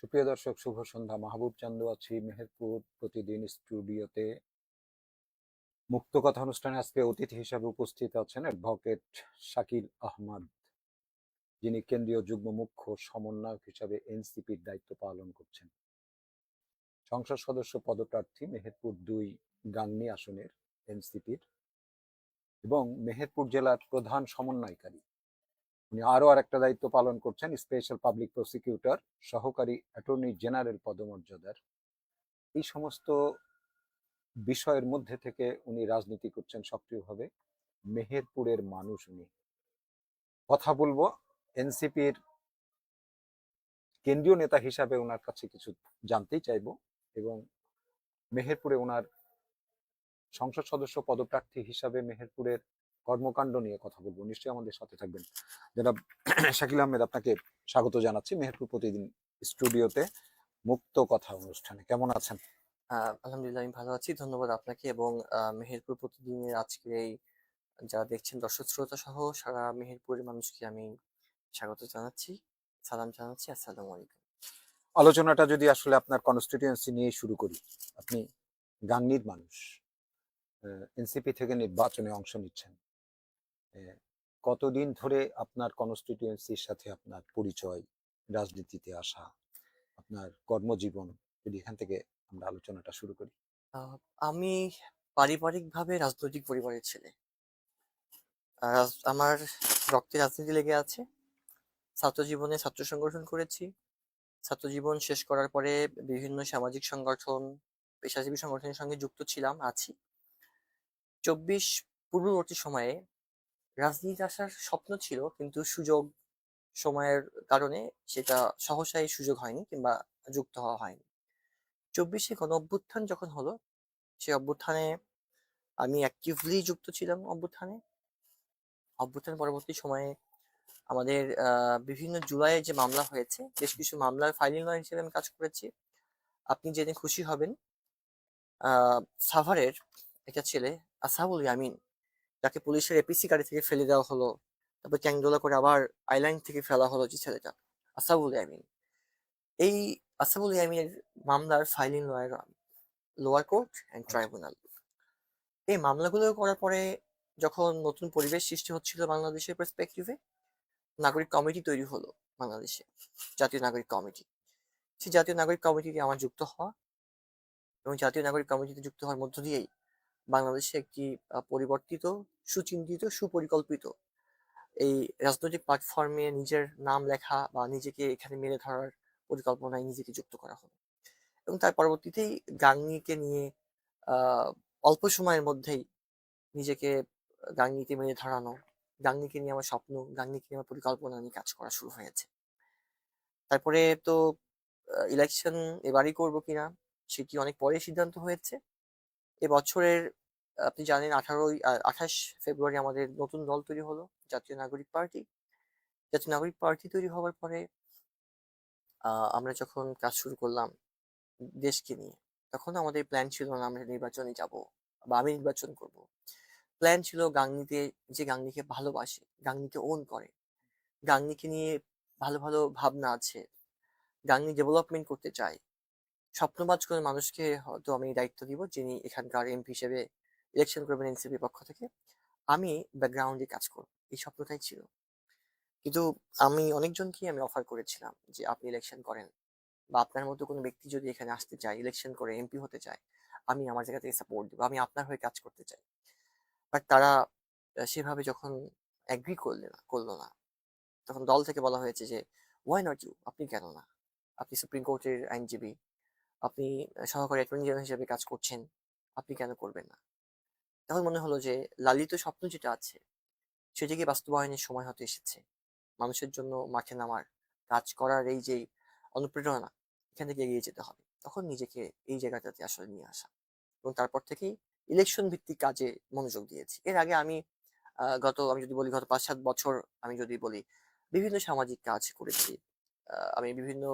সুপ্রিয় দর্শক, শুভ সন্ধ্যা। মাহবুব চান্দু আছি মেহেরপুর প্রতিদিন স্টুডিওতে। মুক্ত কথা অনুষ্ঠানে আজকে অতিথি হিসাবে উপস্থিত আছেন অ্যাডভোকেট শাকিল আহমদ, যিনি কেন্দ্রীয় যুগ্ম মুখ্য সমন্বয়ক হিসাবে এনসিপির দায়িত্ব পালন করছেন। সংসদ সদস্য পদপ্রার্থী মেহেরপুর 2 গাংনী আসনের এনসিপির, এবং মেহেরপুর জেলার প্রধান সমন্বয়কারী। উনি আরও আরেকটা দায়িত্ব পালন করছেন, স্পেশাল পাবলিক প্রসিকিউটর, সহকারী অ্যাটর্নি জেনারেল পদমর্যাদার। এই সমস্ত বিষয়ের মধ্যে থেকে উনি রাজনীতি করছেন সক্রিয়ভাবে। মেহেরপুরের মানুষ উনি। কথা বলবো এনসিপির কেন্দ্রীয় নেতা হিসাবে ওনার কাছে কিছু জানতেই চাইবো, এবং মেহেরপুরে ওনার সংসদ সদস্য পদপ্রার্থী হিসাবে মেহেরপুরের কর্মকাণ্ড নিয়ে কথা বলবো। নিশ্চয়ই আমাদের সাথে থাকবেন। জনাব শাকিল আহমেদ, আপনাকে স্বাগত জানাচ্ছি মেহেরপুর প্রতিদিন স্টুডিওতে মুক্ত কথা অনুষ্ঠানে। কেমন আছেন? আলহামদুলিল্লাহ, আমি ভালো আছি। ধন্যবাদ আপনাকে এবং মেহেরপুর প্রতিদিনের আজকের এই যারা দেখছেন দর্শক শ্রোতা সহ সারা মেহেরপুরের মানুষকে আমি স্বাগত জানাচ্ছি, সালাম জানাচ্ছি। আসসালামু আলাইকুম। আলোচনাটা যদি আসলে আপনার কনস্টিটিউয়েন্সি নিয়ে শুরু করি, আপনি গাংনীর মানুষ, এনসিপি থেকে নির্বাচনে অংশ নিচ্ছেন। কতদিন ধরে আপনার কনস্টিটিউয়েন্সির সাথে আপনার পরিচয়, রাজনীতিতে আসা, আপনার কর্মজীবন, যদি এখান থেকে আমরা আলোচনাটা শুরু করি। আহ, আমি পারিবারিকভাবে রাজনৈতিক পরিবারের ছেলে। আমার রক্তে রাজনীতি লেগে আছে। ছাত্র জীবনে ছাত্র সংগঠন করেছি। ছাত্র জীবন শেষ করার পরে বিভিন্ন সামাজিক সংগঠন, পেশাজীবী সংগঠনের সঙ্গে যুক্ত ছিলাম, আছি। 24 পূর্ববর্তী সময়ে রাজনীতিতে আসার স্বপ্ন ছিল, কিন্তু সুযোগ সময়ের কারণে সেটা সহসাই সুযোগ হয়নি কিংবা যুক্ত হওয়া হয়নি। 24-এ গণ অভ্যুত্থান যখন হলো, সেই অভ্যুত্থানে আমি অ্যাক্টিভলি যুক্ত ছিলাম। অভ্যুত্থান পরবর্তী সময়ে আমাদের বিভিন্ন জুলাইয়ে যে মামলা হয়েছে, বেশ কিছু মামলার ফাইলিং লয়ার হিসেবে আমি কাজ করেছি। আপনি জেনে খুশি হবেন, সাভারের একটা ছেলে আসাবুল ইয়ামিন, যাকে পুলিশের এপিসি গাড়ি থেকে ফেলে দেওয়া হলো, তারপর চ্যাংদোলা করে আবার আইল্যান্ড থেকে ফেলা হলো, যে ছেলেটা আসাবুল ইয়ামিন, এই আসাবুল ইয়ামিনের মামলার filing lawyer lower court and আচ্ছা। ট্রাইব্যুনাল। এই মামলাগুলো করার পরে যখন নতুন পরিবেশ সৃষ্টি হচ্ছিল বাংলাদেশের পার্সপেক্টিভে, নাগরিক কমিটি তৈরি হলো বাংলাদেশে, জাতীয় নাগরিক কমিটি। সেই জাতীয় নাগরিক কমিটিতে আমার যুক্ত হওয়া, এবং জাতীয় নাগরিক কমিটিতে যুক্ত হওয়ার মধ্য দিয়েই বাংলাদেশে একটি পরিবর্তিত, সুচিন্তিত, সুপরিকল্পিত এই রাজনৈতিক প্ল্যাটফর্মে নিজের নাম লেখা বা নিজেকে এখানে মেলে ধরার পরিকল্পনায় নিজেকে যুক্ত করা হলো। এবং তার পরবর্তীতেই গাংনীকে নিয়ে আহ অল্প সময়ের মধ্যেই নিজেকে গাংনীতে মেলে ধরানো, গাংনীকে নিয়ে আমার স্বপ্ন, গাংনীকে নিয়ে আমার পরিকল্পনা নিয়ে কাজ করা শুরু হয়েছে। তারপরে তো ইলেকশন এবারই করব কিনা সেটি অনেক পরে সিদ্ধান্ত হয়েছে। এবছরের আপনি জানেন 28 ফেব্রুয়ারি আমাদের নতুন দল তৈরি হলো, জাতীয় নাগরিক পার্টি। জাতীয় নাগরিক পার্টি তৈরি হওয়ার পরে আমরা যখন কাজ শুরু করলাম দেশকে নিয়ে, তখন আমাদের প্ল্যান ছিল না আমরা নির্বাচনে যাব বা আমি নির্বাচন করব। প্ল্যান ছিল গাংনীতে, যে গাংনীকে ভালোবাসে, গাংনীকে ওন করে, গাংনীকে নিয়ে ভালো ভালো ভাবনা আছে, গাংনী ডেভেলপমেন্ট করতে চাই, স্বপ্নবাজ করে মানুষকে হয়তো আমি দায়িত্ব দিব, যিনি এখানকার এমপি হিসেবে ইলেকশন করবেন এনসিপি পক্ষ থেকে। আমি ব্যাকগ্রাউন্ডে কাজ করব, এই স্বপ্নটাই ছিল। কিন্তু আমি অনেকজনকেই আমি অফার করেছিলাম যে আপনি ইলেকশন করেন, বা আপনার মতো কোনো ব্যক্তি যদি এখানে আসতে চায়, ইলেকশন করে এমপি হতে চায়, আমি আমার জায়গা থেকে সাপোর্ট দিব, আমি আপনার হয়ে কাজ করতে চাই। বাট তারা সেভাবে যখন অ্যাগ্রি করলো না, তখন দল থেকে বলা হয়েছে যে ওয়াই নট ইউ, আপনি কেন না, আপনি সুপ্রিম কোর্টের আইনজীবী, আপনি সহকারী অ্যাটর্নি জেনারেল হিসেবে কাজ করছেন, আপনি কেন করবেন না। তখন মনে হলো যে লালিত স্বপ্ন যেটা আছে সেটিকে বাস্তবায়নের সময় হতে এসেছে। মানুষের জন্য মাঠে নামার, কাজ করার এই যে অনুপ্রেরণা, এখান থেকে এগিয়ে যেতে হবে। তখন নিজেকে এই জায়গাটাতে আসলে নিয়ে আসা, এবং তারপর থেকেই ইলেকশন ভিত্তিক কাজে মনোযোগ দিয়েছি। এর আগে আমি আমি যদি বলি গত 5-7 বছর, আমি যদি বলি বিভিন্ন সামাজিক কাজ করেছি। আমি বিভিন্ন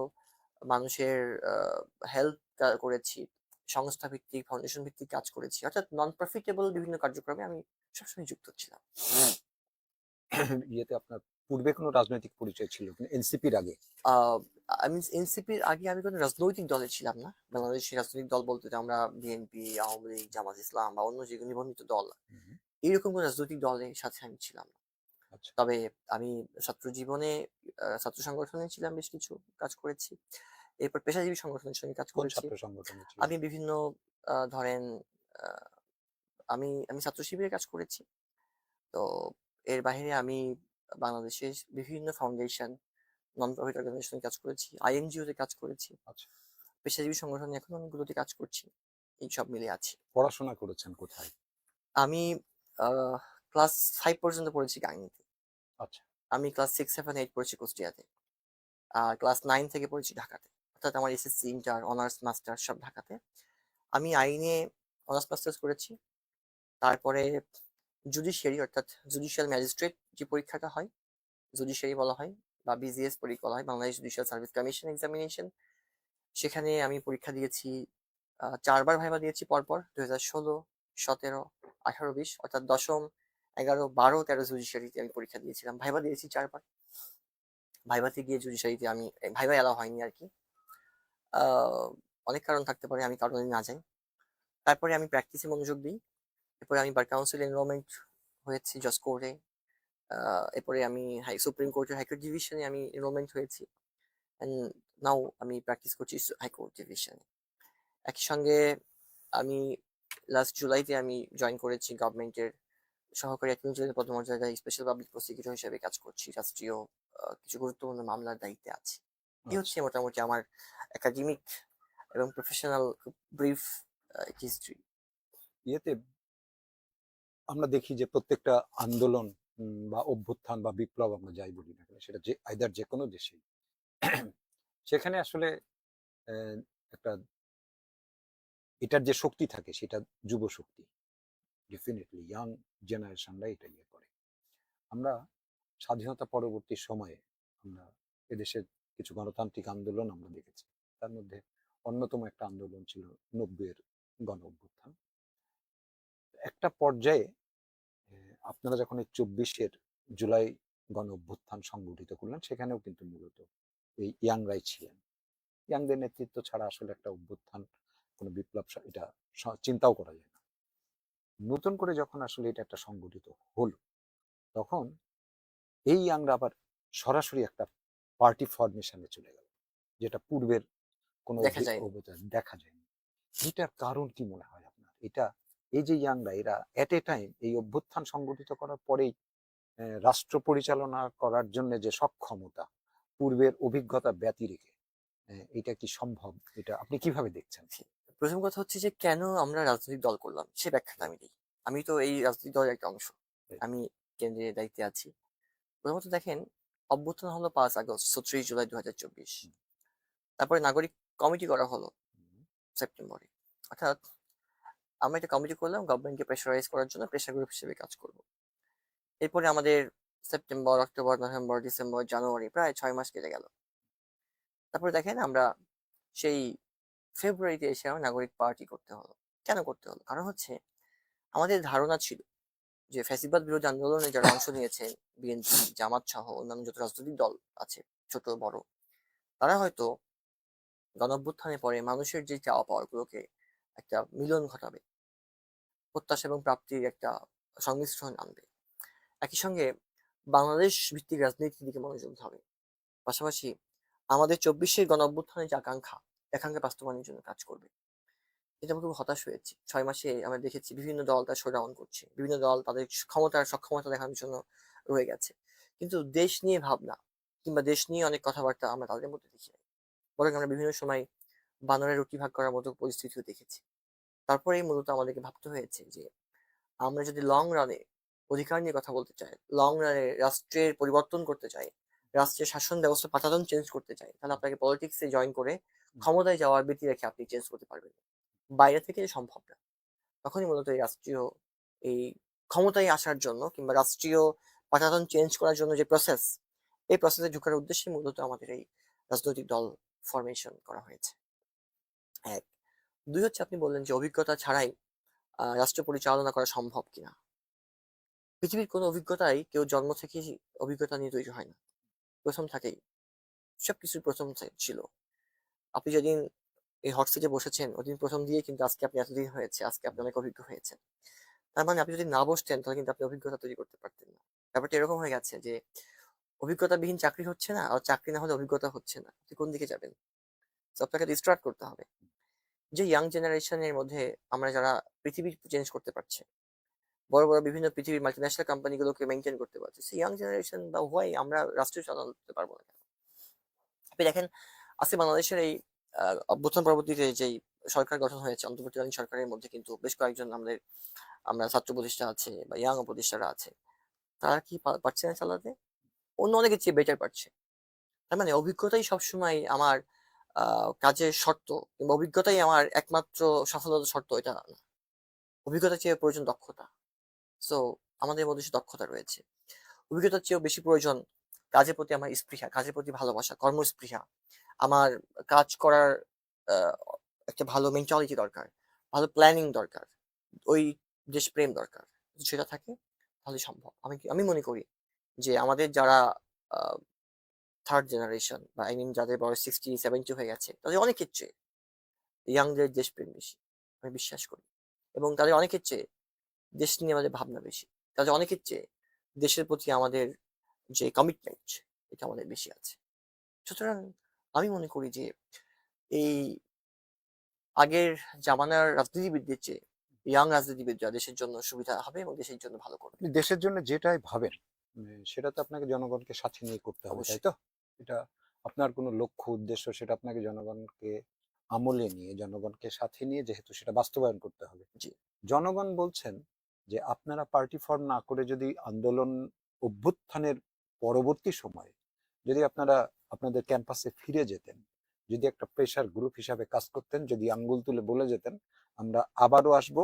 মানুষের হেল্প করেছি, সংস্থা ভিত্তিক, ফাউন্ডেশন ভিত্তিক কাজ করেছি, অর্থাৎ নন প্রফিটেবল বিভিন্ন কার্যক্রমে আমি সবসময় যুক্ত ছিলাম। ইয়েতে আপনার পূর্বে কোনো রাজনৈতিক পরিচয় ছিল কিনা এনসিপির আগে? আহ, আমি এনসিপির আগে আমি কোনো রাজনৈতিক দলে ছিলাম না। বাংলাদেশের রাজনৈতিক দল বলতে তো আমরা বিএনপি, আওয়ামী লীগ, জামাত ইসলাম বা অন্য যে কোনো নিবন্ধিত দল, হুম, এইরকম কোনো রাজনৈতিক দলের সাথে আমি ছিলাম না। আচ্ছা। তবে আমি ছাত্র জীবনে ছাত্র সংগঠনে ছিলাম, বেশ কিছু কাজ করেছি। এরপর পেশাজীবী সংগঠনের সঙ্গে কাজ কোন করেছি। ছাত্র সংগঠনে ছিলেন? আমি বিভিন্ন ধরেন আহ, আমি ছাত্র শিবিরে কাজ করেছি। তো এর বাইরে আমি বাংলাদেশের বিভিন্ন ফাউন্ডেশন, নন প্রফিট অর্গানাইজেশনে কাজ করেছি, আইএনজিও তে কাজ করেছি, আচ্ছা। পেশাজীবী সংগঠনে এখন অনেকগুলোতে কাজ করছি। এই সব মিলে আছি। পড়াশোনা করেছেন কোথায়? আমি ক্লাস 5 পর্যন্ত পড়েছি গাঙ্গিতে। আচ্ছা। আমি ক্লাস 6, 7, 8 পড়েছি কুষ্টিয়াতে। আর ক্লাস 9 থেকে পড়েছি ঢাকাতে। অর্থাৎ আমার এসএসসি, ইন্টার, অনার্স, মাস্টার সব ঢাকাতে। আমি আইনে অনার্স মাস্টার্স করেছি। তারপরে জুডিশিয়ারি অর্থাৎ জুডিশিয়াল ম্যাজিস্ট্রেট যে পরীক্ষাটা হয়, জুডিশিয়ারি বলা হয় বা বিজিএস পরীক্ষা বলা হয়, Bangladesh judicial service commission examination. সেখানে আমি পরীক্ষা দিয়েছি, 4 বার ভাইবা দিয়েছি পরপর, 2016, 17, 18, 20, অর্থাৎ দশম, 11, 12, 13 জুডিশিয়ারিতে আমি পরীক্ষা দিয়েছিলাম। ভাইবা দিয়েছি 4 বার। ভাইভাতে গিয়ে জুডিশিয়ারিতে আমি ভাইবা এলাও হয়নি আর কি। আহ, অনেক কারণ থাকতে পারে, আমি কারণে না যাই। তারপরে আমি প্র্যাকটিসে মনোযোগ দিই। এরপরে আমি বার কাউন্সিল এনরোলমেন্ট হয়েছি জজ কোর্টে। এরপরে আমি সুপ্রিম কোর্টের হাইকোর্ট ডিভিশনে আমি এনরোলমেন্ট হয়েছি। অ্যান্ড নাও আমি প্র্যাকটিস করছি হাইকোর্ট ডিভিশনে। একই সঙ্গে আমি লাস্ট জুলাইতে আমি জয়েন করেছি গভর্নমেন্টের সহকারী অ্যাটর্নি জেনারেল পদমর্যাদায় স্পেশাল পাবলিক প্রসিকিউটর হিসেবে কাজ করছি। রাষ্ট্রীয় কিছু গুরুত্বপূর্ণ মামলার দায়িত্বে আছি। এই আচ্ছা। হচ্ছে মোটামুটি আমার একাডেমিক এবং প্রফেশনাল ব্রিফ হিস্ট্রি। ইয়েতে আমরা দেখি যে প্রত্যেকটা আন্দোলন বা অভ্যুত্থান বা বিপ্লব আমরা যাই বলি না কেন, সেটা যে আইদার যে কোনো দেশেই, সেখানে আসলে আহ, একটা এটার যে শক্তি থাকে সেটা যুব শক্তি, ডেফিনেটলি ইয়াং জেনারেশনরা এটা ইয়ে করে। আমরা স্বাধীনতা পরবর্তী সময়ে আমরা এদেশের কিছু গণতান্ত্রিক আন্দোলন আমরা দেখেছি। তার মধ্যে অন্যতম একটা আন্দোলন ছিল 90-এর গণ অভ্যুত্থান। একটা পর্যায়ে আপনারা যখন এই 24-এর জুলাই গণ অভ্যুত্থান সংগঠিত করলেন, সেখানেও কিন্তু মূলত এই ইয়াংরাই ছিলেন। ইয়াংদের নেতৃত্ব ছাড়া আসলে একটা অভ্যুত্থান, কোনো বিপ্লব এটা চিন্তাও করা যায় না। নতুন করে যখন আসলে এটা একটা সংগঠিত হলো, তখন এই ইয়াংরা আবার সরাসরি একটা পার্টি ফরমেশনে চলে গেল, যেটা পূর্বের কোনো দেখা যায়নি। অভ্যুত্থান দেখা যায়নি। এটার কারণ কি মনে হয় আপনার? এটা এই যে ইয়াংরা এরা এট এ টাইম এই অভ্যুত্থান সংগঠিত করার পরেই রাষ্ট্র পরিচালনা করার জন্য যে সক্ষমতা, পূর্বের অভিজ্ঞতা ব্যতি রেখে এটা কি সম্ভব? এটা আপনি কিভাবে দেখছেন? প্রথম কথা হচ্ছে যে কেন আমরা রাজনৈতিক দল করলাম সে ব্যাখ্যাটা আমি দিই। আমি তো এই রাজনৈতিক দলের একটা অংশ। আমি কেন্দ্রের দায়িত্বে আছি। প্রথমত দেখেন, অভ্যুত্থান হলো 5 আগস্ট, 37 জুলাই 2024। তারপরে নাগরিক কমিটি করা হলো সেপ্টেম্বরে। অর্থাৎ আমরা একটা কমিটি করলাম গভর্নমেন্টকে প্রেশারাইজ করার জন্য, প্রেশার গ্রুপ হিসেবে কাজ করব। এরপরে আমাদের সেপ্টেম্বর, অক্টোবর, নভেম্বর, ডিসেম্বর, জানুয়ারি প্রায় 6 মাস কেটে গেল। তারপরে দেখেন আমরা সেই ফেব্রুয়ারিতে এসে আমার নাগরিক পার্টি করতে হলো। কেন করতে হলো? কারণ হচ্ছে আমাদের ধারণা ছিল যে ফ্যাসিবাদ বিরোধী আন্দোলনে যারা অংশ নিয়েছেন, বিএনপি, জামাত সহ অন্যান্য যত রাজনৈতিক দল আছে, ছোট বড়, তারা হয়তো গণঅভ্যুত্থানের পরে মানুষের যে চাওয়া পাওয়াগুলোকে একটা মিলন ঘটাবে, প্রত্যাশা এবং প্রাপ্তির একটা সংমিশ্রণ আনবে। একই সঙ্গে বাংলাদেশ ভিত্তিক রাজনীতির দিকে মনোযোগ হবে। পাশাপাশি আমাদের 24-এর গণঅভ্যুত্থানের যে আকাঙ্ক্ষা, আকাঙ্ক্ষা বাস্তবায়নের জন্য কাজ করবে। এটা আমি খুব হতাশ হয়েছি। 6 মাসে আমরা দেখেছি বিভিন্ন দল তার শোডাউন করছে, বিভিন্ন দল তাদের সক্ষমতা দেখানোর জন্য রয়ে গেছে, কিন্তু দেশ নিয়ে ভাবনা কিংবা দেশ নিয়ে অনেক কথাবার্তা আমরা তাদের মধ্যে দেখি নাই। বরং আমরা বিভিন্ন সময় বানরের রুটি ভাগ করার মতো পরিস্থিতিও দেখেছি। তারপরেই মূলত আমাদেরকে ভাবতে হয়েছে যে আমরা যদি লং রানে অধিকার নিয়ে কথা বলতে চাই, লং রানে রাষ্ট্রের পরিবর্তন করতে চাই, রাষ্ট্রের শাসন ব্যবস্থা পাতাতন চেঞ্জ করতে চাই, তাহলে আপনাকে পলিটিক্সে জয়েন করে ক্ষমতায় যাওয়ার ব্যতি রেখে আপনি চেঞ্জ করতে পারবেন না। বাইরে থেকে সম্ভব না। তখনই মূলত এই রাষ্ট্রীয় এই ক্ষমতায় আসার জন্য কিংবা রাষ্ট্রীয় পাঠাতন চেঞ্জ করার জন্য যে প্রসেস, এই প্রসেসে ঢোকার উদ্দেশ্যে মূলত আমাদের এই রাজনৈতিক দল ফরমেশন করা হয়েছে। এক। দুই হচ্ছে, আপনি বললেন যে অভিজ্ঞতা ছাড়াই রাষ্ট্র পরিচালনা করা সম্ভব কিনা। পৃথিবীর কোনো অভিজ্ঞতাই কেউ জন্ম থেকেই অভিজ্ঞতা নিয়ে তৈরি হয় না, প্রথম থাকেই সবকিছুর প্রথম ছিল। আপনি যেদিন এই হট সিটে বসেছেন ওদিন প্রথম দিয়ে কিন্তু আজকে আপনি এতদিন হয়েছে, আজকে আপনি অনেক অভিজ্ঞ হয়েছেন। তার মানে আপনি যদি না বসতেন তাহলে কিন্তু আপনি অভিজ্ঞতা তৈরি করতে পারতেন না। ব্যাপারটা এরকম হয়ে গেছে যে অভিজ্ঞতাবিহীন চাকরি হচ্ছে না, আর চাকরি না হলে অভিজ্ঞতা হচ্ছে না। আপনি কোন দিকে যাবেন? তো আপনাকে রিস্টার্ট করতে হবে। যে ইয়াং জেনারেশনের মধ্যে আমরা যারা পৃথিবী চেঞ্জ করতে পারছে, বড় বড় বিভিন্ন পৃথিবীর মাল্টিন্যাশনাল কোম্পানিগুলোকে মেনটেন করতে পারছে, সেই ইয়াং জেনারেশন বা হোয়াই আমরা রাষ্ট্র চালাতে পারবো না কেন? আপনি দেখেন আজকে বাংলাদেশের এই অভ্যুত্থান পরবর্তীতে যেই সরকার গঠন হয়েছে, অন্তর্বর্তীকালীন সরকারের মধ্যে কিন্তু বেশ কয়েকজন আমরা ছাত্র উপদেষ্টা আছে বা ইয়াং উপদেষ্টারা আছে, তারা কি পারছে না চালাতে? অন্য অনেকের চেয়ে বেটার পারছে। তার মানে অভিজ্ঞতাই সবসময় আমার কাজের শর্ত, কিংবা অভিজ্ঞতাই আমার একমাত্র সফলতার শর্ত, এটা না। অভিজ্ঞতার চেয়ে প্রয়োজন দক্ষতা। সো আমাদের মধ্যে সে দক্ষতা রয়েছে। অভিজ্ঞতার চেয়েও বেশি প্রয়োজন কাজের প্রতি আমার স্পৃহা, কাজের প্রতি ভালোবাসা, কর্মস্পৃহা। আমার কাজ করার আহ, একটা ভালো মেন্টালিটি দরকার, ভালো প্ল্যানিং দরকার, ওই দেশপ্রেম দরকার। যদি সেটা থাকে তাহলে সম্ভব। আমি মনে করি যে আমাদের যারা থার্ড জেনারেশন বা আই মিন যাদের বয়স 60-70 হয়ে গেছে, তাদের অনেকের চেয়ে ইয়াংদের দেশপ্রেম বেশি, আমি বিশ্বাস করি। এবং তাদের অনেকের চেয়ে দেশ নিয়ে আমাদের ভাবনা বেশি, তাদের অনেকের চেয়ে দেশের প্রতি আমাদের যে কমিটমেন্ট, এটা আমাদের বেশি আছে। সুতরাং আমি মনে করি যে এই আগের জামানার রাজনীতিবিদদের চেয়ে ইয়াং রাজনীতিবিদরা দেশের জন্য সুবিধা হবে এবং দেশের জন্য ভালো করবে। আপনি দেশের জন্য যেটাই ভাবেন সেটা তো আপনাকে জনগণকে সাথে নিয়ে করতে হবে, তাই অবশ্যই। তো? এটা আপনার কোনো লক্ষ্য উদ্দেশ্য, সেটা আপনাকে জনগণকে আমলে নিয়ে, জনগণকে সাথে নিয়ে যেহেতু সেটা বাস্তবায়ন করতে হবে। জি। জনগণ বলছেন যে আপনারা পার্টি ফর্ম না করে যদি আন্দোলন অভ্যুত্থানের পরবর্তী সময়ে যদি আপনারা আপনাদের ক্যাম্পাসে ফিরে যেতেন, যদি একটা প্রেশার গ্রুপ হিসাবে কাজ করতেন, যদি আঙ্গুল তুলে বলে যেতেন আমরা আবারও আসব,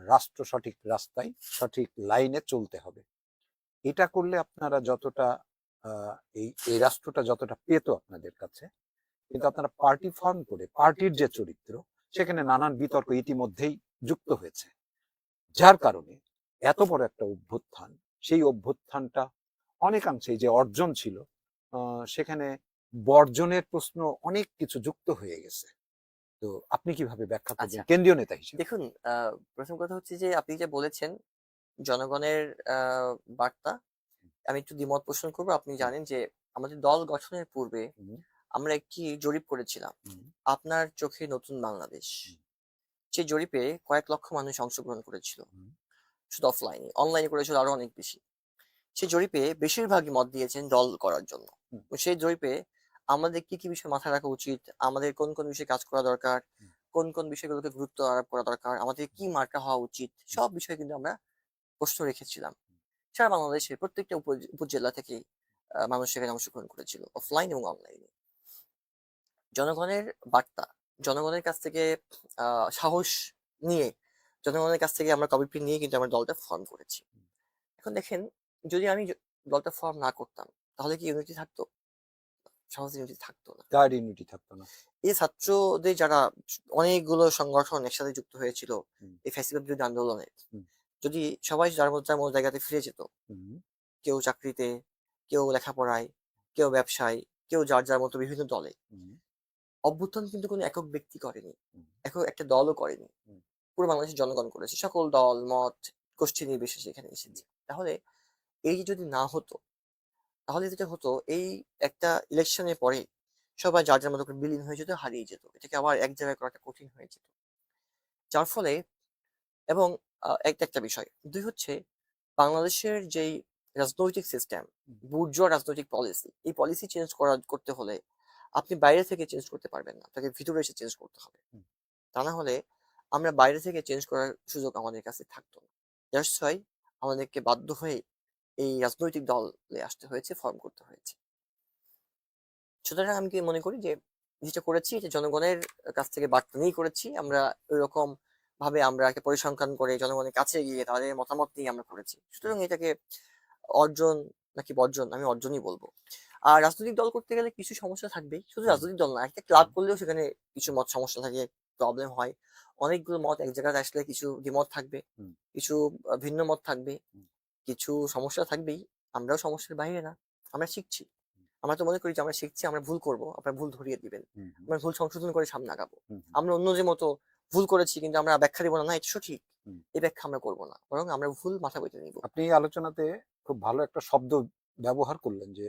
রাষ্ট্র সঠিক রাস্তায় সঠিক লাইনে চলতে হবে, এটা করলে আপনারা যতটা আহ, এই এই রাষ্ট্রটা যতটা পেত আপনাদের কাছে, কিন্তু আপনারা পার্টি ফর্ম করে পার্টির যে চরিত্র, সেখানে নানান বিতর্ক ইতিমধ্যেই যুক্ত হয়েছে, যার কারণে এত বড় একটা অভ্যুত্থান, সেই অভ্যুত্থানটা অনেকাংশেই যে অর্জন ছিল, সেখানে বর্জনের প্রশ্ন অনেক কিছু যুক্ত হয়ে গেছে। তো আপনি কিভাবে ব্যাখ্যা করবেন আচ্ছা, কেন্দ্রীয় নেতা হিসেবে? দেখুন, প্রথম কথা হচ্ছে যে আপনি যে বলেছেন জনগণের বার্তা, আমি একটু দ্বিমত পোষণ করবো। আপনি হুম, জানেন যে আমাদের দল গঠনের পূর্বে হুম, আমরা একটি জরিপ করেছিলাম, হুম, আপনার চোখে নতুন বাংলাদেশ। হুম, সেই জরিপে কয়েক লক্ষ মানুষ অংশগ্রহণ করেছিল, হুম, শুধু অফলাইনে, অনলাইনে করেছিল আরো অনেক বেশি। সেই জরিপে বেশিরভাগই মত দিয়েছেন দল করার জন্য। হুম, তো সেই জরিপে আমাদের কি কি বিষয় মাথায় রাখা উচিত, আমাদের কোন কোন বিষয়ে কাজ করা দরকার, হুম, কোন কোন বিষয়গুলোকে গুরুত্ব আরোপ করা দরকার, আমাদের কি মার্কা হওয়া উচিত, হুম, সব বিষয়ে কিন্তু আমরা প্রশ্ন রেখেছিলাম। সারা বাংলাদেশের প্রত্যেকটা উপজেলা থেকে মানুষ সেখানে অংশগ্রহণ করেছিল, অফলাইন এবং অনলাইনে। জনগণের বার্তা, জনগণের কাছ থেকে সাহস নিয়ে, জনগণের কাছ থেকে আমরা কমিটমেন্ট নিয়ে কিন্তু আমরা দলটা ফর্ম করেছি। এখন দেখেন, যদি আমি দলটা ফর্ম না করতাম তাহলে কি ইউনিটি থাকতো? সমাজে ইউনিটি থাকতো না। কার ইউনিটি থাকতো না? এই ছাত্রদের যারা অনেকগুলো সংগঠন একসাথে যুক্ত হয়েছিল হুম, এই ফ্যাসিবাদ বিরোধী আন্দোলনে, হুম, যদি সবাই যার মধ্যে যার মতো জায়গাতে ফিরে যেত, হুম, কেউ চাকরিতে, কেউ লেখাপড়ায়, কেউ ব্যবসায়, কেউ যার যার মতো বিভিন্ন দলে, হুম, অভ্যুত্থান কিন্তু কোনো একক ব্যক্তি করেনি, হুম, একক একটা দলও করেনি, হুম, পুরো বাংলাদেশের জনগণ করেছে, সকল দল মত গোষ্ঠী নির্বিশেষে এখানে হুম। এসেছে। তাহলে এই যে যদি না হতো, তাহলে যেটা হতো, এই একটা ইলেকশনের পরে সবাই যার যার মতো করে বিলীন হয়ে যেত, হারিয়ে যেত, এটাকে আবার এক জায়গায় করাটা কঠিন হয়ে যেত। যার ফলে, এবং একটা একটা বিষয় দুই হচ্ছে, বাংলাদেশের যেই রাজনৈতিক সিস্টেম, হুম, বুর্জোয়া রাজনৈতিক পলিসি, এই পলিসি চেঞ্জ করতে হলে আপনি বাইরে থেকে চেঞ্জ করতে পারবেন না, আপনাকে ভিতরে এসে চেঞ্জ করতে হবে। হুম। তা না হলে আমরা বাইরে থেকে চেঞ্জ করার সুযোগ আমাদের কাছে থাকতো না। দ্যাটস ওয়াই আমাদেরকে বাধ্য হয়ে এই রাজনৈতিক দলে আসতে হয়েছে, ফর্ম করতে হয়েছে। সুতরাং আমি কি মনে করি যে যেটা করেছি এটা জনগণের কাছ থেকে বার্তা নিয়েই করেছি আমরা। এরকম ভাবে আমরা একটা পরিসংখ্যান করে জনগণের কাছে গিয়ে তাদের মতামত নিয়ে আমরা করেছি। সুতরাং এটাকে অর্জন নাকি বর্জন, আমি অর্জনই বলবো। আর রাজনৈতিক দল করতে গেলে কিছু সমস্যা থাকবেই, শুধু হুম, রাজনৈতিক দল না, একটা ক্লাব করলেও সেখানে কিছু মত সমস্যা থাকে, প্রবলেম হয়। অনেকগুলো মত এক জায়গায় আসলে কিছু দ্বিমত থাকবে, হুম, কিছু ভিন্ন মত থাকবে। হুম। কিছু সমস্যা থাকবেই, আমরাও সমস্যার বাইরে না, আমরা শিখছি। আমরা তো মনে করি যে আমরা শিখছি, আমরা ভুল করব, আপনার ভুল ধরিয়ে দিবেন, হুম, হুম, আমরা ভুল সংশোধন করে সামনে আগাবো। হুম, হুম, আমরা অন্যদের মতো ভুল করেছি কিন্তু আমরা ব্যাখ্যা দিব না, না এটা সঠিক, হুম। এই ব্যাখ্যা আমরা করবো না, বরং আমরা ভুল মাথা পেতে নিব। আপনি এই আলোচনাতে খুব ভালো একটা শব্দ ব্যবহার করলেন যে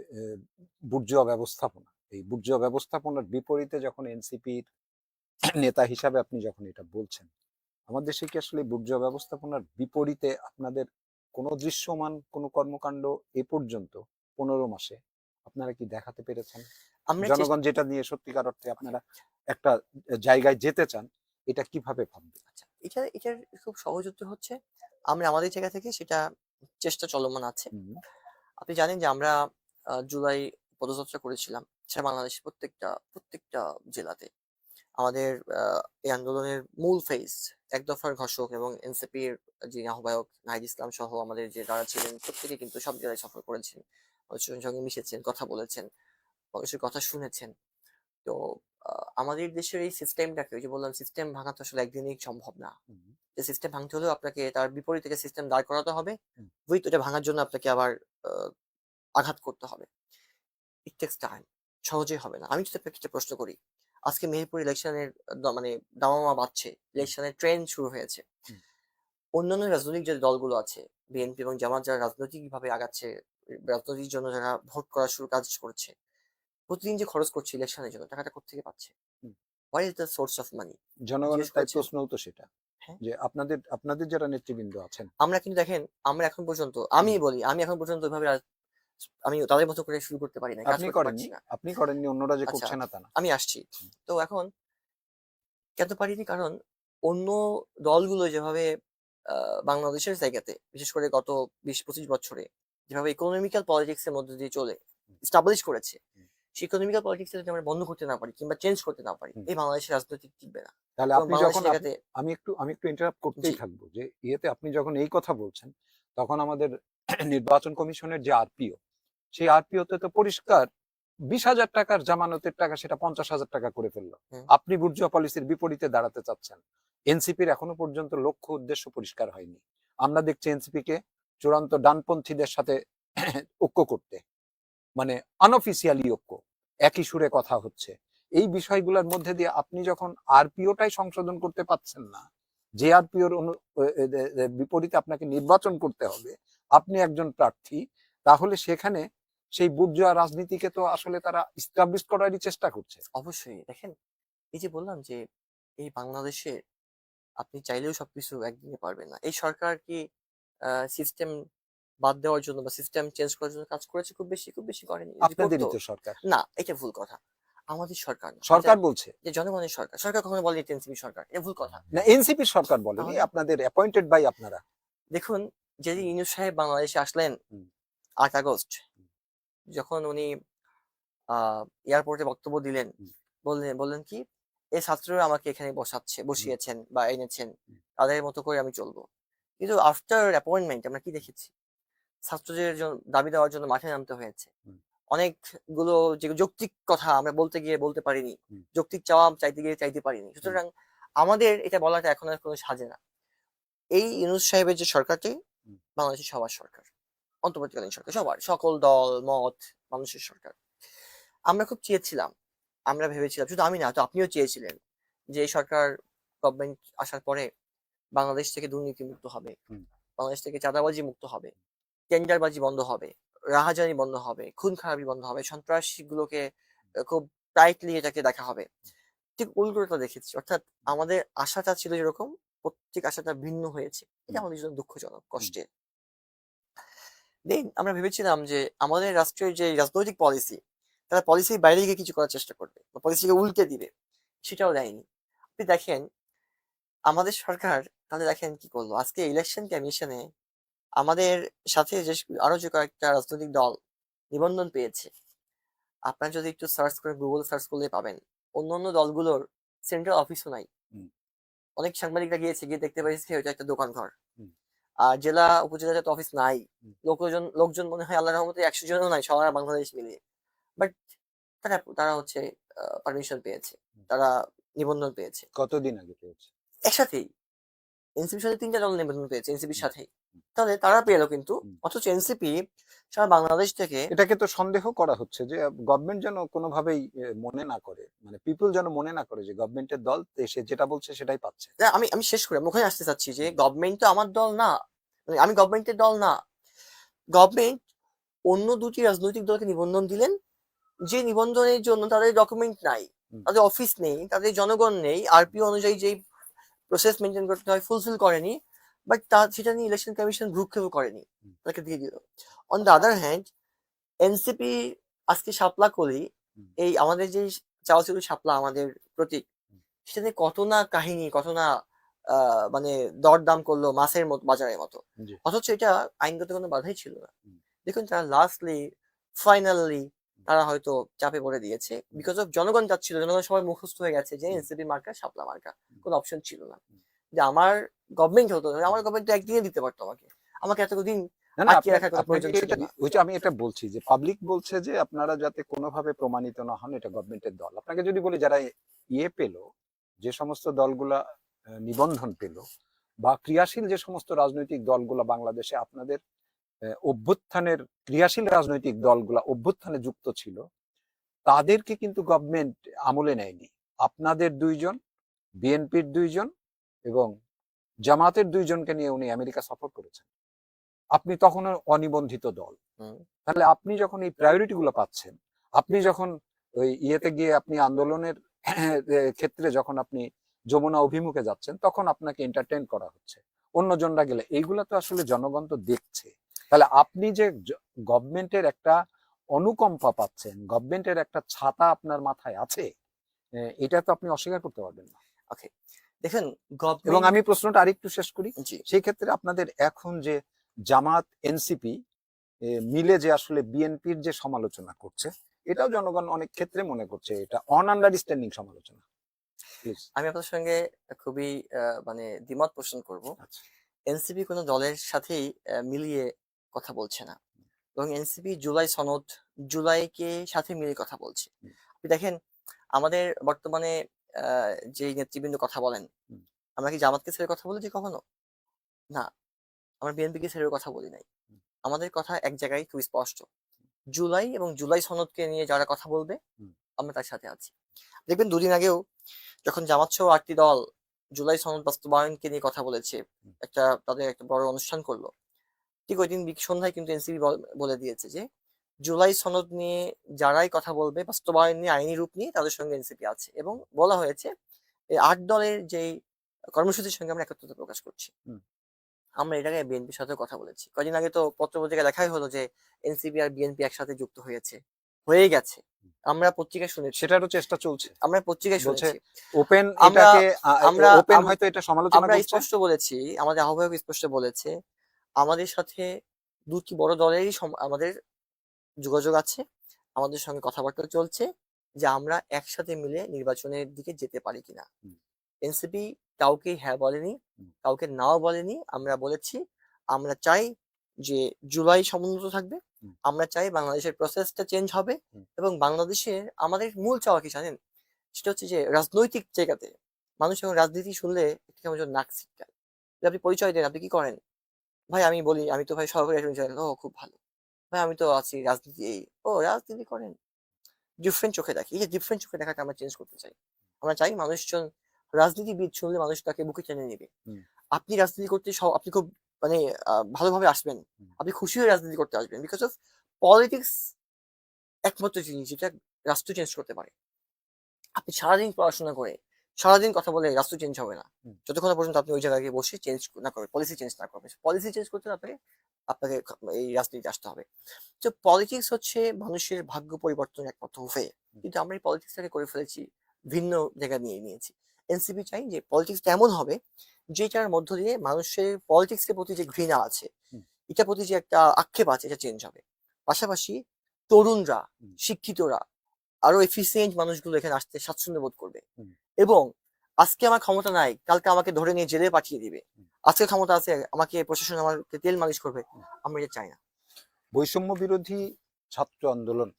বুর্জোয়া ব্যবস্থাপনা। এই বুর্জোয়া ব্যবস্থাপনার বিপরীতে যখন এনসিপির নেতা হিসাবে আপনি যখন এটা বলছেন, আমার দেশে কি আসলে বুর্জোয়া ব্যবস্থাপনার বিপরীতে আপনাদের কোনো দৃশ্যমান কোনো কর্মকাণ্ড এ পর্যন্ত 15 মাসে আপনারা কি দেখাতে পেরেছেন? আমরা জনগণ যেটা নিয়ে সত্যিকার অর্থে আপনারা একটা জায়গায় যেতে চান, এটা কিভাবে ভাববে? আচ্ছা, এটার খুব সহজ উত্তর হচ্ছে আমরা আমাদের জায়গা থেকে সেটা চেষ্টা চলমান আছে। হুম, আপনি জানেন যে আমরা জুলাই পদযাত্রা করেছিলাম সারা বাংলাদেশের প্রত্যেকটা জেলাতে। আমাদের এই আন্দোলনের মূল ফেজ এক দফার ঘোষক এবং এনসিপির যিনি আহ্বায়ক নাহিদ ইসলাম সহ আমাদের যে যারা ছিলেন প্রত্যেকে কিন্তু সব জেলায় সফর করেছেন, মানুষের সঙ্গে মিশেছেন, কথা বলেছেন, মানুষের কথা শুনেছেন। তো আমাদের দেশের এই সিস্টেমটাকে, ওই যে বললাম সিস্টেম ভাঙা তো আসলে একদিনেই সম্ভব না। হুম, যে সিস্টেম ভাঙতে হলেও আপনাকে তার বিপরীত থেকে সিস্টেম দাঁড় করাতে হবে, হুম। উইথ ওটা ভাঙার জন্য আপনাকে আবার আঘাত করতে হবে। ইট টেক্স টাইম, সহজেই হবে না। আমি যদি আপনাকে একটা প্রশ্ন করি, আজকে মেহেরপুর ইলেকশনের মানে দামামা বাজছে, ইলেকশনের ট্রেন্ড শুরু হয়েছে। হুম। অন্যান্য রাজনৈতিক যে দলগুলো আছে, বিএনপি এবং জামাত যারা রাজনৈতিকভাবে আগাচ্ছে, রাজনৈতিক জন্য যারা ভোট করার কাজ করছে, প্রতিদিন যে খরচ করছে ইলেকশনের জন্য টাকাটা কোত্থেকে পাচ্ছে? Hmm. What is the source of money? জনগণের জিজ্ঞেস তাই করেছেন? প্রশ্নও তো সেটা হ্যাঁ, যে আপনাদের আপনাদের যারা নেতৃবৃন্দ আছেন। আমরা কিন্তু দেখেন, আমরা এখন পর্যন্ত, হুম। আমি এখন পর্যন্ত ওইভাবে আমি তাদের মতো করে শুরু করতে পারি না, কাজ আপনি করতে করেননি, পারছি না। আপনি করেননি, অন্যরা যে আচ্ছা, করছে না তা না। আমি আসছি। হুম, তো এখন কেন পারিনি? কারণ অন্য দলগুলো যেভাবে বাংলাদেশের জায়গাতে বিশেষ করে গত ২০-২৫ বছরে যেভাবে ইকোনমিক্যাল পলিটিক্স এর মধ্যে দিয়ে চলে হুম, এস্টাবলিশ করেছে, হুম, সেই ইকোনমিক্যাল পলিটিক্স যদি আমরা বন্ধ করতে না পারি কিংবা চেঞ্জ করতে না পারি, হুম। এই বাংলাদেশের রাজনীতি টিকবে না। তাহলে এবং আপনি যখন বাংলাদেশের জায়গাতে আমি একটু ইন্টারাপ্ট জি, করতেই থাকবো যে ইয়েতে আপনি যখন এই কথা বলছেন, তখন আমাদের নির্বাচন কমিশনের যে আরপিও, সেই আরপিওতে তো পরিষ্কার 20,000 টাকার জামানতের টাকা সেটা 50,000 টাকা করে ফেললো। হুম, আপনি বুর্জোয়া পলিসির বিপরীতে দাঁড়াতে চাচ্ছেন। এনসিপির এখনো পর্যন্ত লক্ষ্য উদ্দেশ্য পরিষ্কার হয়নি। আমরা দেখছি এনসিপি কে চূড়ান্ত ডানপন্থীদের সাথে ঐক্য করতে, মানে আনঅফিসিয়ালি ঐক্য, একই সুরে কথা হচ্ছে। এই বিষয়গুলোর মধ্যে দিয়ে আপনি যখন আরপিওটাই সংশোধন করতে পারছেন না, যে আরপিওর বিপরীতে আপনাকে নির্বাচন করতে হবে, আপনি একজন প্রার্থী, তাহলে সেখানে সেই বুর্জোয়া রাজনীতিকে তো আসলে তারা ইস্টাবলিশ করারই চেষ্টা করছে। অবশ্যই দেখেন, এই যে বললাম যে এই বাংলাদেশে আপনি চাইলেও সবকিছু একদিনে পারবেন না। এই সরকার কি সিস্টেম বাদ দেওয়ার জন্য বা সিস্টেম চেঞ্জ করার জন্য কাজ করেছে খুব বেশি করেনি। যদি করতো, আপনাদেরই তো সরকার, না এটা ভুল কথা। আমাদের সরকার না। এটা সরকার বলছে। যে জনগণের সরকার। সরকার কখনো বলেনি এটা এনসিপি সরকার। এটা ভুল কথা। না, এনসিপির সরকার বলেনি, তাহলে আপনাদের অ্যাপয়েন্টেড বাই আপনারা। দেখুন, যেদিন ইউনূস সাহেব বাংলাদেশে আসলেন হুম, ৮ আগস্ট, যখন উনি আ এয়ারপোর্টে বক্তব্য দিলেন, হুম, বললেন কি? "এই ছাত্ররা আমাকে এখানে হুম, বসিয়েছেন বা এনেছেন। হুম, তাদের মতো করে আমি চলবো।" কিন্তু আফটার অ্যাপয়েন্টমেন্ট আমরা কি দেখেছি? ছাত্রদের দাবি দেওয়ার জন্য মাঠে নামতে হয়েছে। হুম, অনেকগুলো যে যৌক্তিক কথা আমরা বলতে গিয়ে বলতে পারিনি। হুম, যৌক্তিক চাওয়া চাইতে গিয়ে চাইতে পারিনি। হুম, সুতরাং আমাদের এটা বলাটা এখন আর কোনো সাজে না। এই ইউনূস সাহেবের যে সরকারটি হুম। বাংলাদেশের সবার সরকার। অন্তর্বর্তীকালীন সরকার সবার, সকল দল, মত, মানুষের সরকার। আমরা খুব চেয়েছিলাম, আমরা ভেবেছিলাম, শুধু আমি না, হয়তো আপনিও চেয়েছিলেন যে এই সরকার গভর্নমেন্ট আসার পরে বাংলাদেশ থেকে দুর্নীতি মুক্ত হবে। হুম। বাংলাদেশ থেকে চাঁদাবাজি মুক্ত হবে। টেন্ডারবাজি বন্ধ হবে, রাহাজানি বন্ধ হবে, খুন-খারাপি বন্ধ হবে, সন্ত্রাসীগুলোকে খুব টাইটলি এটাকে দেখা হবে। ঠিক উল্টোটা দেখেছি। অর্থাৎ আমাদের আশাটা ছিল যেরকম, প্রত্যেক আশাটা ভিন্ন হয়েছে। এটা হুম, আমাদের জন্য দুঃখজনক, হুম, কষ্টের। দেন আমরা ভেবেছিলাম যে আমাদের রাষ্ট্রের যে রাজনৈতিক পলিসি, তারা পলিসির বাইরে গিয়ে কিছু করার চেষ্টা করবে বা পলিসিকে উল্টে দিবে। সেটাও দেয়নি। আপনি দেখেন আমাদের সরকার, তাহলে দেখেন কি করলো। আজকে ইলেকশন কমিশনে আমাদের সাথে যে আরো যে কয়েকটা রাজনৈতিক দল নিবন্ধন পেয়েছে, আপনারা যদি একটু সার্চ করে গুগল সার্চ করলে পাবেন। অন্যান্য দলগুলোর সেন্ট্রাল অফিসও নাই। হুম, অনেক সাংবাদিকরা গিয়ে দেখতে পেয়েছে ওইটা একটা দোকান ঘর। হুম, আর জেলা উপজেলাতে তো অফিস নাই। হুম। লোকজন মনে হয় আল্লাহর রহমতে ১০০ জনও নাই সারা বাংলাদেশ মিলিয়ে। বাট তারা হচ্ছে পারমিশন পেয়েছে। তারা নিবন্ধন পেয়েছে। কতদিন আগে পেয়েছে? একসাথেই এনসিপির সাথে ৩ টা দল নিবন্ধন পেয়েছে এনসিপির হুম, সাথেই। তাহলে তারা পেলো কিন্তু, হুম। অথচ এনসিপি সারা বাংলাদেশ থেকে এটাকে তো সন্দেহ করা হচ্ছে যে গভর্নমেন্ট যেন কোনোভাবেই মনে না করে, মানে পিপল যেন মনে না করে যে গভর্নমেন্টের দল সে যেটা বলছে সেটাই পাচ্ছে। আমি আমি শেষ করি, আমি ওখানে আসতে চাচ্ছি যে হুম। গভর্নমেন্ট তো আমার দল না, মানে আমি গভর্নমেন্টের দল না। গভর্নমেন্ট অন্য দুটি রাজনৈতিক দলকে নিবন্ধন দিলেন, যে নিবন্ধনের জন্য তাদের ডকুমেন্ট নাই, হুম। তাদের অফিস নেই, তাদের জনগণ নেই, আরপি অনুযায়ী যেই প্রসেস মেনটেন করতে হয় ফুলফিল করেনি, বাট সেটা নিয়ে ইলেকশন কমিশন ভ্রুক্ষেপও করেনি, হুম। তাকে দিয়ে দিল। On the other hand NCP আজকে শাপলা কলি, হুম। এই আমাদের যে চাওয়া ছিল শাপলা আমাদের প্রতীক, হুম। সেটা নিয়ে কত না কাহিনী, কত না মানে দরদাম করলো মাছের মতো, বাজারের মতো। জি। অথচ এটা আইনগত কোনো বাধাই ছিল না। হুম। দেখুন তারা লাস্টলি ফাইনালি তারা হয়তো চাপে পড়ে দিয়েছে, হুম। বিকজ অফ জনগণ চাচ্ছিল, জনগণ সবাই মুখস্থ হয়ে গেছে যে হুম। এনসিপি মার্কা শাপলা মার্কা, হুম। কোনো অপশন ছিল না। হুম। যে আমার গভর্নমেন্ট হতো, আমার গভর্নমেন্ট তো একদিনে দিতে পারতো আমাকে, আমাকে এতদিন না না, আটকে আপনাকে রাখার কোনো আপনাকে প্রয়োজন ছিল এটা না। ওই যে আমি এটা বলছি যে পাবলিক বলছে যে আপনারা যাতে কোনোভাবে প্রমাণিত না হন এটা গভর্নমেন্টের দল। আপনাকে যদি বলি যারা পেল, যে সমস্ত দলগুলা নিবন্ধন পেল, বা ক্রিয়াশীল যে সমস্ত রাজনৈতিক দলগুলা বাংলাদেশে আপনাদের অভ্যুত্থানের, ক্রিয়াশীল রাজনৈতিক দলগুলা অভ্যুত্থানে যুক্ত ছিল, তাদেরকে কিন্তু গভর্নমেন্ট আমলে নেয়নি। আপনাদের দুইজন, বিএনপির দুইজন এবং জামাতের দুইজনকে নিয়ে উনি আমেরিকা সফর করেছেন। আপনি তখনও অনিবন্ধিত দল। হুম। তাহলে আপনি যখন এই প্রায়োরিটি গুলো পাচ্ছেন, আপনি যখন ওই ইয়েতে গিয়ে আপনি আন্দোলনের ক্ষেত্রে যখন আপনি যমুনা অভিমুখে যাচ্ছেন, তখন আপনাকে এন্টারটেইন করা হচ্ছে। অন্যজনরা গেলে এইগুলা তো আসলে জনগণ তো দেখছে। তাহলে আপনি যে গভর্নমেন্টের একটা অনুকম্পা পাচ্ছেন, গভর্নমেন্টের একটা ছাতা আপনার মাথায় আছে, এটা তো আপনি অস্বীকার করতে পারবেন না। ওকে, দেখেন এবং গভর্নমেন্ট, আমি প্রশ্নটা আরেকটু শেষ করি। জি, সেই ক্ষেত্রে আপনাদের এখন যে জামাত এনসিপি মিলে যে আসলে বিএনপির যে সমালোচনা করছে, এটাও জনগণ অনেক ক্ষেত্রে মনে করছে এটা আন্ডারস্ট্যান্ডিং সমালোচনা। প্লিজ। আমি আপনার সঙ্গে খুবই মানে দ্বিমত পোষণ করব। আচ্ছা। এনসিপি কোনো দলের সাথেই মিলিয়ে কথা বলছে না, এবং এনসিপি জুলাই সনদ, জুলাইকে সাথে মিলিয়ে কথা বলছে। হুম। আপনি দেখেন আমাদের বর্তমানে যে নেতৃবৃন্দ কথা বলেন, হুম। আমরা কি জামাতকে ছেড়ে কথা বলেছি কখনো? না, আমরা বিএনপিকে ছেড়ে কথা বলি নাই। হুম। আমাদের কথা এক জায়গায় খুব স্পষ্ট, জুলাই এবং জুলাই সনদকে নিয়ে যারা কথা বলবে হুম। আমরা তার সাথে আছি। দেখবেন দুদিন আগেও যখন জামাত সহ ৮টি দল জুলাই সনদ বাস্তবায়নকে নিয়ে কথা বলেছে, হুম। তাদের একটা বড় অনুষ্ঠান করলো, ঠিক ওই দিন সন্ধ্যায় কিন্তু এনসিপি বলে দিয়েছে যে জুলাই সনদ নিয়ে যারাই কথা বলবে, বাস্তবায়ন নিয়ে, আইনি রূপ নিয়ে, তাদের সঙ্গে এনসিপি আছে, এবং বলা হয়েছে এই ৮ দলের যেই কর্মসূচির সঙ্গে আমরা একত্রতা প্রকাশ করছি। হুম। আমরা এর আগে বিএনপির সাথেও কথা বলেছি, কদিন আগে তো পত্রপত্রিকা দেখাই হলো যে এনসিপি আর বিএনপি একসাথে যুক্ত হয়ে গেছে। আমরা পত্রিকায় শুনেছি, সেটারও চেষ্টা চলছে। আমরা পত্রিকায় বলছে শুনেছি। ওপেন আমরা এটাকে, আমরা ওপেন আম- হয়তো এটা সমালোচনা আমরা করছে। স্পষ্ট বলেছি, আমাদের আহ্বায়ক স্পষ্ট বলেছে, আমাদের সাথে দুটি বড় দলেরই আমাদের যোগাযোগ আছে, আমাদের সঙ্গে কথাবার্তা চলছে যে আমরা একসাথে মিলে নির্বাচনের দিকে যেতে পারি কিনা। হুম। এনসিপি কাউকে হ্যাঁ বলেনি, হুম। কাউকে নাও বলেনি। আমরা বলেছি আমরা চাই যে জুলাই সমুন্নত থাকবে, হুম। আমরা চাই বাংলাদেশের প্রসেসটা চেঞ্জ হবে, হুম। এবং বাংলাদেশের আমাদের মূল চাওয়া কি জানেন, সেটা হচ্ছে যে রাজনৈতিক জায়গাতে মানুষ এখন রাজনীতি শুনলে একটু কেমন যেন নাক ছিটকায়। যে আপনি পরিচয় দেন, আপনি কি করেন? ভাই আমি বলি আমি তো ভাই সরকারি অ্যাটর্নি জেনারেল। ও খুব ভালো। ভাই আমি তো আছি রাজনীতি এই। ও রাজনীতি করেন? ডিফারেন্ট চোখে দেখি। এই যে ডিফারেন্ট চোখে দেখাটা আমরা চেঞ্জ করতে চাই। আমরা চাই মানুষজন রাজনীতিবিদ শুনলে মানুষ তাকে বুকে টেনে নিবে। হুম। আপনি রাজনীতি করতে আপনি খুব মানে ভালোভাবে আসবেন। হুম। আপনি খুশি হয়ে রাজনীতি করতে আসবেন। বিকজ অফ পলিটিক্স একমাত্র জিনিস যেটা রাষ্ট্র চেঞ্জ করতে পারে। আপনি সারাদিন পড়াশোনা করে, সারাদিন কথা বলে রাষ্ট্র চেঞ্জ হবে না। হুম। যতক্ষণ না পর্যন্ত আপনি ওই জায়গায় গিয়ে বসে চেঞ্জ না করবেন, পলিসি চেঞ্জ না করবেন। পলিসি চেঞ্জ করতে হলে আপনাকে এই রাজনীতিতে আসতে হবে। তো পলিটিক্স হচ্ছে মানুষের ভাগ্য পরিবর্তনের একমাত্র ওয়ে। হুম। কিন্তু আমরা এই পলিটিক্সটাকে করে ফেলেছি ভিন্ন জায়গা নিয়ে নিয়েছি। এনসিপি চাই যে পলিটিক্সটা এমন হবে যেটার মধ্য দিয়ে মানুষের পলিটিক্সের প্রতি যে ঘৃণা আছে, হুম। এটার প্রতি যে একটা আক্ষেপ আছে, এটা চেঞ্জ হবে। পাশাপাশি তরুণরা, হুম। শিক্ষিতরা, আরো এফিসিয়েন্ট মানুষগুলো এখানে আসতে স্বাচ্ছন্দ্য বোধ করবে, হুম। এবং আজকে আমার ক্ষমতা নাই, কালকে আমাকে ধরে নিয়ে জেলে পাঠিয়ে দিবে। হুম। আজকে ক্ষমতা আছে, আমাকে প্রশাসন আমাকে তেল মালিশ করবে। হুম। আমরা এটা চাই না। বৈষম্য বিরোধী ছাত্র আন্দোলন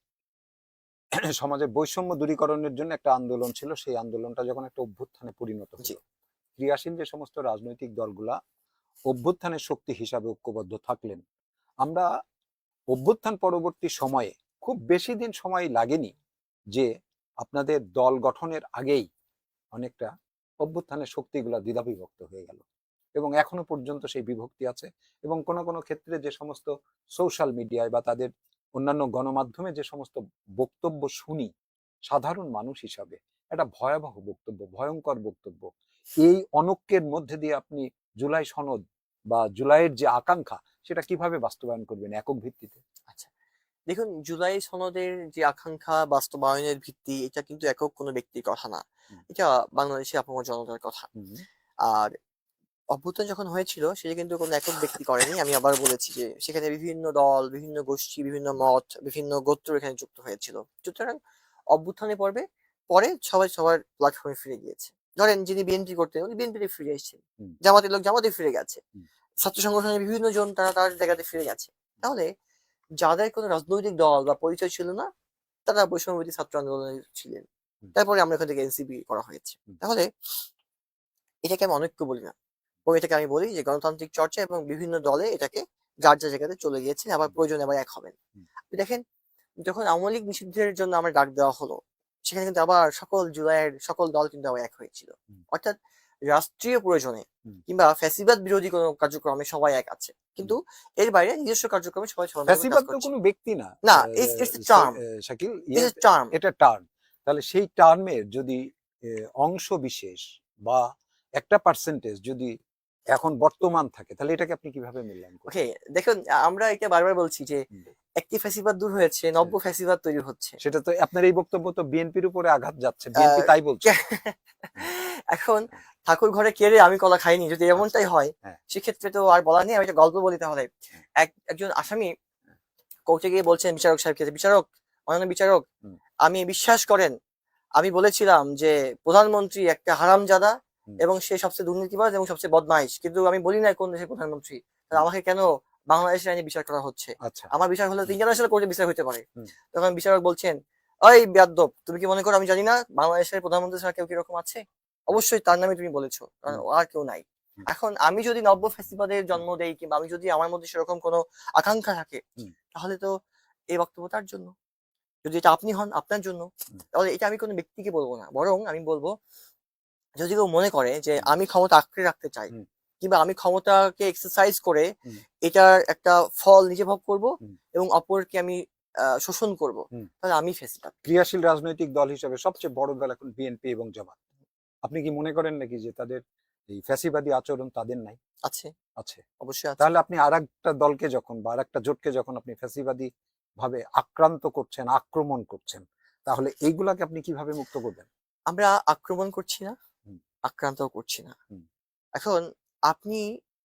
সমাজের বৈষম্য দূরীকরণের জন্য একটা আন্দোলন ছিল, সেই আন্দোলনটা যখন একটা অভ্যুত্থানে পরিণত জি, হলো, ক্রিয়াশীল যে সমস্ত রাজনৈতিক দলগুলা অভ্যুত্থানের শক্তি হিসাবে ঐক্যবদ্ধ থাকলেন। আমরা অভ্যুত্থান পরবর্তী সময়ে খুব বেশি দিন সময় লাগেনি যে আপনাদের দল গঠনের আগেই অনেকটা অভ্যুত্থানের শক্তিগুলা দ্বিধাবিভক্ত হয়ে গেল, এবং এখনো পর্যন্ত সেই বিভক্তি আছে। এবং কোনো কোনো ক্ষেত্রে যে সমস্ত সোশ্যাল মিডিয়ায় বা তাদের অন্যান্য গণমাধ্যমে যে সমস্ত বক্তব্য শুনি সাধারণ মানুষ হিসাবে, একটা ভয়াবহ বক্তব্য, ভয়ঙ্কর বক্তব্য। এই অনৈক্যের মধ্যে দিয়ে আপনি জুলাই সনদ বা জুলাইয়ের যে আকাঙ্ক্ষা সেটা কিভাবে বাস্তবায়ন করবেন একক ভিত্তিতে? আচ্ছা, দেখুন, জুলাই সনদের যে আকাঙ্ক্ষা বাস্তবায়নের ভিত্তি, এটা কিন্তু একক কোনো ব্যক্তির কথা না, হুম। এটা বাংলাদেশের আপামর জনতার কথা। হুম। আর অভ্যুত্থান যখন হয়েছিল সেটা কিন্তু কোনো একক ব্যক্তি করেনি। আমি আবার বলেছি যে সেখানে বিভিন্ন দল, বিভিন্ন গোষ্ঠী, বিভিন্ন মত, বিভিন্ন গোত্র এখানে যুক্ত হয়েছিল। সুতরাং অভ্যুত্থানের পরে সবাই সবার প্ল্যাটফর্মে ফিরে গিয়েছে। ধরেন যিনি বিএনপি করতেন উনি বিএনপিতে ফিরে এসেছেন, হুম। জামাতের লোক জামাতে ফিরে গেছে, হুম। ছাত্র সংগঠনের বিভিন্ন জন তারা তার জায়গাতে ফিরে গেছে। তাহলে যাদের কোনো রাজনৈতিক দল বা পরিচয় ছিল না তারা বৈষম্যবিরোধী ছাত্র আন্দোলনে ছিলেন। হুম। তারপরে আমরা এখান থেকে এনসিপি করা হয়েছে। হুম। তাহলে এটাকে আমি অনৈক্য বলি না, এবং এটাকে আমি বলি যে গণতান্ত্রিক চর্চা, এবং বিভিন্ন দলে এটাকে যার যার জায়গাতে চলে গিয়েছেন, আবার প্রয়োজনে আবার এক হবেন। হুম। আপনি দেখেন, যখন আওয়ামী লীগ নিষিদ্ধের জন্য আমার ডাক দেওয়া হলো, সেখানে কিন্তু আবার সকল জুলাইয়ের সকল দল কিন্তু আবার এক হয়েছিল। হুম। অর্থাৎ রাষ্ট্রীয় প্রয়োজনে হুম। কিংবা ফ্যাসিবাদ বিরোধী কোনো কার্যক্রমে সবাই এক আছে, কিন্তু এর বাইরে নিজস্ব কার্যক্রমে সবাই সবার মতো করে কাজ ফ্যাসিবাদ তো করছে। কোনো ব্যক্তি না, না, it's term, Shakil, it's term. এটা টার্ম। তাহলে সেই টার্মের যদি অংশ বিশেষ বা একটা পার্সেন্টেজ যদি এখন বর্তমান থাকে, তাহলে এটাকে আপনি কিভাবে মূল্যায়ন করবেন? ওকে, দেখুন, আমরা এটা বারবার বলছি যে হুম। একটি ফ্যাসিবাদ দূর হয়েছে, নব্য ফ্যাসিবাদ তৈরি হচ্ছে। সেটা তো আপনার এই বক্তব্য তো বিএনপির উপরে আঘাত যাচ্ছে, বিএনপি আহ, তাই বলছে। হুম। এখন ঠাকুর ঘরে কেড়ে আমি কলা খাইনি, যদি আচ্ছা। এমনটাই হয় হ্যাঁ। সেক্ষেত্রে তো আর বলার নেই। আমি একটা গল্প বলি তাহলে। হ্যাঁ। একজন আসামি কোর্টে গিয়ে বলছেন বিচারক সাহেবকে, বিচারক, মাননীয় বিচারক, হুম। আমি বিশ্বাস করেন আমি বলেছিলাম যে প্রধানমন্ত্রী একটা হারামজাদা হুম। এবং সে সবচেয়ে দুর্নীতিবাজ এবং সবচেয়ে বদমাইশ, কিন্তু আমি বলি না কোন দেশের প্রধানমন্ত্রী। তাহলে হুম। আমাকে কেন বাংলাদেশের আইনে বিচার করা হচ্ছে? আচ্ছা। আমার বিচার হলে তো হুম। ইন্টারন্যাশনাল কোর্টে বিচার হতে পারে। হুম। তখন বিচারক বলছেন, ওই বেয়াদ্দপ, তুমি কি মনে করো আমি জানি না বাংলাদেশের প্রধানমন্ত্রী ছাড়া কেউ কিরকম আছে? অবশ্যই তার নামে তুমি বলেছো, কারণ হুম। আর কেউ নাই। হুম। এখন আমি যদি নব্য ফ্যাসিবাদের জন্ম দেই, কিংবা আমি যদি আমার মধ্যে সেরকম কোনো আকাঙ্ক্ষা থাকে, হুম। তাহলে তো এই বক্তব্য তার জন্য। যদি এটা আপনি হন, আপনার জন্য। হুম। তাহলে এটা আমি কোনো ব্যক্তিকে বলবো না, বরং আমি বলবো, যদি কেউ মনে করে যে হুম। আমি ক্ষমতা আঁকড়ে রাখতে চাই, হুম। কিংবা আমি ক্ষমতাকে এক্সারসাইজ করে হুম। এটার একটা ফল নিজে ভোগ করব হুম। এবং অপরকে আমি শোষণ করব, হুম। তাহলে আমি ফ্যাসিবাদ। ক্রিয়াশীল রাজনৈতিক দল হিসেবে সবচেয়ে বড় দল এখন বিএনপি এবং জামাত। আপনি কি মনে করেন নাকি যে তাদের এই ফ্যাসিবাদী আচরণ তাদের নাই? আছে, আছে। অবশ্যই আছে। তাহলে আপনি আরেকটা দলকে যখন বা আরেকটা জোটকে যখন আপনি ফ্যাসিবাদী ভাবে আক্রান্ত করছেন, আক্রমণ করছেন, তাহলে এইগুলাকে আপনি কিভাবে মুক্ত করবেন? আমরা আক্রমণ করছি না, হুম। আক্রান্তও করছি না। হুম। এখন আপনি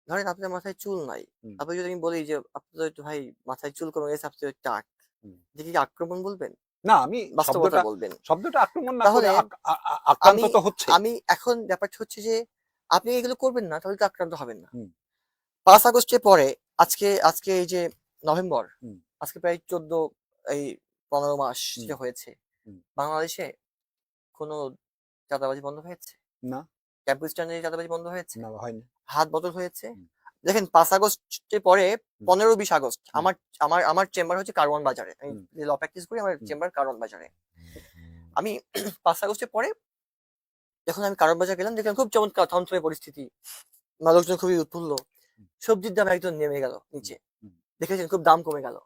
ধরেন আপনার মাথায় চুল নাই, হুম। তারপরে যদি আমি বলি যে আপনার একটু ভাই মাথায় চুল কমে গেছে, আপনি টাক, হুম। দেখি কি আক্রমণ বলবেন? না, আমি বাস্তবতা শব্দটা বলবেন। শব্দটা আক্রমণ না করে তাহলে আক্রান্ত আমি তো হচ্ছে। আমি এখন ব্যাপারটা হচ্ছে যে আপনি এগুলো করবেন না, তাহলে তো আক্রান্ত হবেন না। হুম। ৫ আগস্টের পরে আজকে আজকে এই যে নভেম্বর, হুম। আজকে প্রায় ১৪, এই ১৫ মাস হুম। যে হয়েছে, হুম। বাংলাদেশে কোনো চাঁদাবাজি বন্ধ হয়েছে? না, ক্যাম্পাস স্ট্যান্ডে চাঁদাবাজি বন্ধ হয়েছে? না হয়নি। হাত বদল হয়েছে? হুম। দেখেন ৫ আগস্টের পরে হুম। ১৫-২০ আগস্ট হুম। আমার আমার আমার চেম্বার হচ্ছে কারওয়ান বাজারে। আমি হুম। ল প্র্যাকটিস করি, আমার হুম। চেম্বার কারওয়ান বাজারে। আমি ৫ আগস্টের পরে যখন আমি কারওয়ান বাজার গেলাম, দেখলাম খুব চমৎকার থমথমে পরিস্থিতি। মানুষজন খুবই উৎফুল্ল। হুম। সবজির দাম একদম নেমে গেল হুম। নিচে। হুম। দেখেছেন খুব দাম কমে গেল।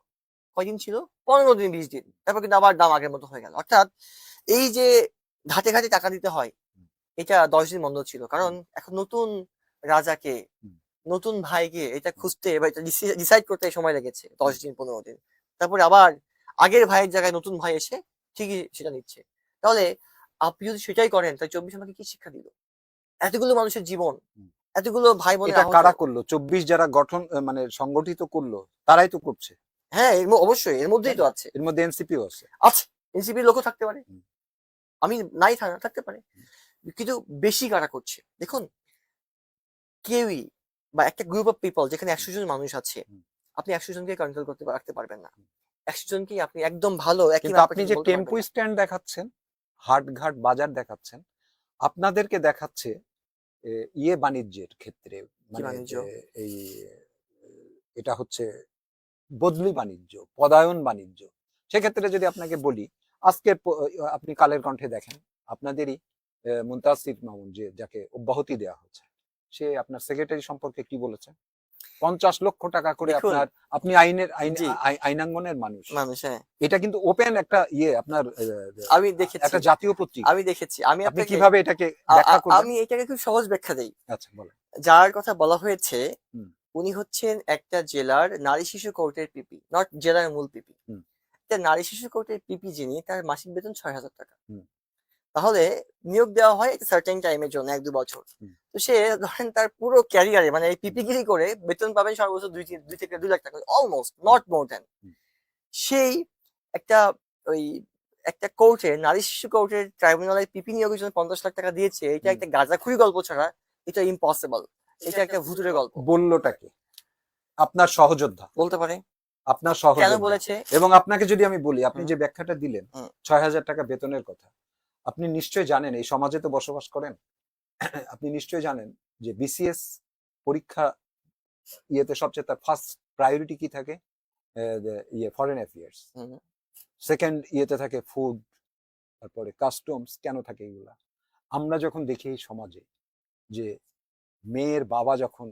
কয়দিন ছিল? ১৫ দিন ২০ দিন। তারপর কিন্তু আবার দাম আগের মতো হয়ে গেল। অর্থাৎ এই যে ঘাটে, ঘাটে টাকা দিতে হয়, হুম। এটা ১০ দিন বন্ধ ছিল। কারণ হুম। এখন নতুন রাজাকে, হুম। নতুন ভাইকে এটা হুম। খুঁজতে বা এটা ডিসাইড করতে সময় লেগেছে ১০ হুম। দিন ১৫ দিন। তারপরে আবার আগের ভাইয়ের জায়গায় নতুন ভাই এসে ঠিকই সেটা নিচ্ছে। তাহলে আপনি যদি সেটাই করেন, তাহলে ২৪ আমাকে কি শিক্ষা দিল? এতগুলো মানুষের জীবন, হুম। এতগুলো ভাই বোনের এটা আহত। কারা করলো? ২৪ যারা গঠন মানে সংগঠিত করলো তারাই তো করছে, হ্যাঁ, অবশ্যই এর তাই মধ্যেই তো না? আছে। এর মধ্যে এনসিপিও আছে। আছে। এনসিপির লোকও থাকতে পারে। হুম। আমি নাই থাকতে পারে। হুম। কিন্তু বেশি কারা করছে? দেখুন, কেউই বা একটা গ্রুপ অফ পিপল যেখানে ১০০ জন মানুষ আছে, হুম। আপনি ১০০ জনকে কন্ট্রোল করতে রাখতে পারবেন না। হুম। ১০০ জনকেই আপনি একদম ভালো একই কিন্তু আপনি মাপকাঠিতে যে বলতে টেম্পো পারবেন না। স্ট্যান্ড দেখাচ্ছেন, হাটঘাট বাজার দেখাচ্ছেন, আপনাদেরকে দেখাচ্ছে ইয়ে বাণিজ্যের ক্ষেত্রে, মানে বাণিজ্য? যে এই এটা হচ্ছে বদলি বাণিজ্য, পদায়ন বাণিজ্য। সেক্ষেত্রে যদি আপনাকে বলি, আজকে আপনি কালের কণ্ঠে দেখেন আপনাদেরই মুনতাসির মামুন, যে যাকে অব্যাহতি দেওয়া হচ্ছে, সে আপনার সেক্রেটারি সম্পর্কে কি বলেছে? 50 লক্ষ টাকা করে দেখুন, আপনার, আপনি জি, আইনাঙ্গনের মানুষ। মানুষ, হ্যাঁ। এটা কিন্তু ওপেন একটা আপনার আমি দেখেছি, একটা জাতীয় পত্রিকা। আমি দেখেছি। আমি আপনি আপনাকে কিভাবে এটাকে ব্যাখ্যা করবেন? আমি এটাকে খুব সহজ ব্যাখ্যা দেই। আচ্ছা বলেন। যার কথা বলা হয়েছে হুম, উনি হচ্ছেন একটা জেলার নারী শিশু কোর্টের পিপি, নট জেলার মূল পিপি। হুম, একটা নারী শিশু কোর্টের পিপি যিনি, তার মাসিক বেতন ৬,০০০ টাকা। হুম, তাহলে নিয়োগ দেওয়া হয় একটা সার্টেন টাইমের জন্য ১-২ বছর। হুম, তো সে ধরেন তার পুরো ক্যারিয়ারে মানে এই পিপিগিরি করে বেতন পাবেন সর্বোচ্চ ২ থেকে ২ লাখ টাকা। Almost hmm, not more than. Hmm, সেই একটা ওই একটা কোর্টে, নারী শিশু কোর্টের ট্রাইব্যুনালের পিপি নিয়োগের জন্য ৫০ লাখ টাকা দিয়েছে। এটা হুম। একটা গাঁজাখুরি গল্প ছাড়া এটা ইম্পসিবল। এটা একটা ভুতুড়ে গল্প। বললোটাকে আপনার সহযোদ্ধা, বলতে পারে। আপনার কেন সহযোদ্ধা। বলেছে? এবং আপনাকে যদি আমি বলি, আপনি হুম, যে ব্যাখ্যাটা দিলেন হুম। ৬,০০০ টাকা বেতনের কথা, আপনি নিশ্চয়ই জানেন, এই সমাজে তো বসবাস করেন, আপনি নিশ্চয়ই জানেন যে বিসিএস পরীক্ষা ইয়েতে সবচেয়ে তার ফার্স্ট প্রায়োরিটি কি থাকে? Foreign affairs. হুম, সেকেন্ড ইয়েতে থাকে ফুড, তারপরে কাস্টমস। কেন থাকে এগুলা? আমরা যখন দেখি এই সমাজে যে মেয়ের বাবা যখন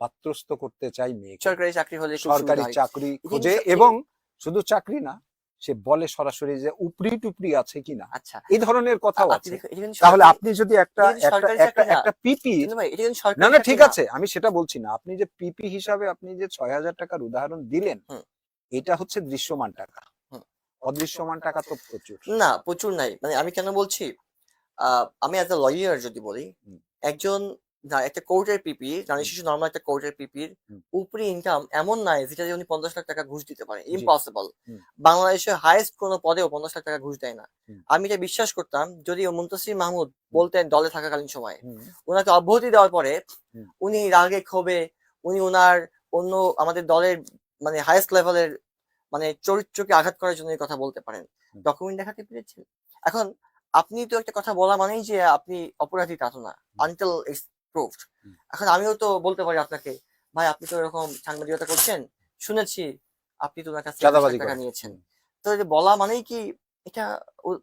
পাত্রস্থ করতে চাই মেয়েকে, সরকারি চাকরি হলে খুব সুবিধা সরকারি হয়। চাকরি এই খোঁজে, জিনিসটা এবং শুধু চাকরি না, সে বলে সরাসরি যে উপরি টুপরি আছে কিনা, আচ্ছা, এই ধরনের কথাও আপনি আছে। দেখুন এটা কিন্তু তাহলে সরকারি, আপনি যদি একটা এটা কিন্তু একটা সরকারি একটা চাকরি না। একটা পিপির, কিন্তু ভাই এটা কিন্তু না সরকারি না চাকরি ঠিক না। আছে, আমি সেটা বলছি না, আপনি যে পিপি হিসাবে আপনি যে ৬,০০০ টাকার উদাহরণ দিলেন, হুম, এটা হচ্ছে দৃশ্যমান টাকা। হুম। অদৃশ্যমান টাকা তো প্রচুর। না, প্রচুর নাই। মানে আমি কেন বলছি? আমি এজ আ লয়ার যদি বলি, হুম, একজন একটা কোর্টের পিপি, নারী হুম, শিশু নরমাল একটা কোর্টের পিপির হুম, উপরি ইনকাম এমন নাই যেটা দিয়ে উনি ৫০ লাখ টাকা ঘুষ দিতে পারে। জি, ইম্পসিবল। হুম, বাংলাদেশের হাইয়েস্ট কোনো পদেও ৫০ লাখ টাকা ঘুষ দেয় না। হুম, আমি এটা বিশ্বাস করতাম যদি মুনতাসির মাহমুদ হুম, বলতেন দলে থাকাকালীন সময়ে। হুম, উনাকে অব্যাহতি দেওয়ার পরে হুম, উনি রাগে ক্ষোভে উনি উনার অন্য আমাদের দলের মানে হাইয়েস্ট লেভেলের মানে চরিত্রকে আঘাত করার জন্য এই কথা বলতে পারেন। হুম, ডকুমেন্ট দেখাতে পেরেছেন? এখন আপনি তো একটা কথা বলা মানেই যে আপনি অপরাধী তা তো না। হুম, আনটিল ইটস প্রুভড। হুম। এখন আমিও তো বলতে পারি আপনাকে, ভাই আপনি তো এরকম সাংবাদিকতা করছেন। শুনেছি আপনি তো উনার কাছ থেকে ২০ লাখ চাঁদাবাজি টাকা করেন। নিয়েছেন। হুম। তো এই যে বলা মানেই কি এটা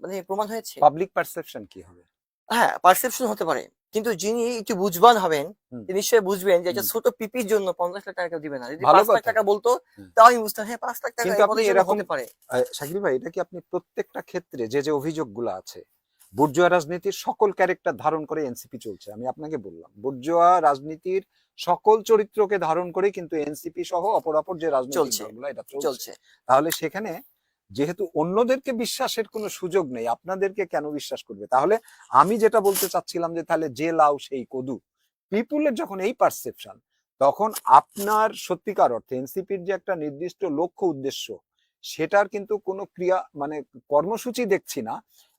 মানে প্রমাণ হয়েছে? পাবলিক পারসেপশন কি হবে? হ্যাঁ, পারসেপশন হতে পারে। কিন্তু যিনি একটু বুঝবান হবেন, হুম, তিনি নিশ্চয়ই বুঝবেন যে একটা হুম। ছোট পিপির জন্য ৫০ লাখ টাকা কেউ দিবে না। যদি ভালো ৫ লাখ কথা। টাকা বলতো, হুম। তাও আমি বুঝতাম হ্যাঁ ৫ লাখ টাকা কিন্তু এই আপনি পদের জন্য এরকম হতে পারে। শাকিল ভাই, এটা কি আপনি প্রত্যেকটা ক্ষেত্রে যে অভিযোগগুলো আছে, বুর্জোয়া রাজনীতির সকল ক্যারেক্টার ধারণ করে এনসিপি চলছে। আমি আপনাকে বললাম, বুর্জোয়া রাজনীতির সকল চরিত্রকে ধারণ করে কিন্তু এনসিপি সহ অপরাপর যে রাজনৈতিক চলছে, দলগুলো এটা চলছে। চলছে। তাহলে সেখানে যেহেতু অন্যদেরকে বিশ্বাসের কোনো সুযোগ নেই, আপনাদেরকে কেন বিশ্বাস করবে? তাহলে আমি যেটা বলতে চাচ্ছিলাম যে তাহলে যে লাউ সেই কদু, পিপুলের যখন এই পারসেপশন, তখন আপনার সত্যিকার অর্থে এনসিপির যে একটা নির্দিষ্ট লক্ষ্য উদ্দেশ্য, সেটার কিন্তু কোনো ক্রিয়া মানে কর্মসূচি দেখছি না।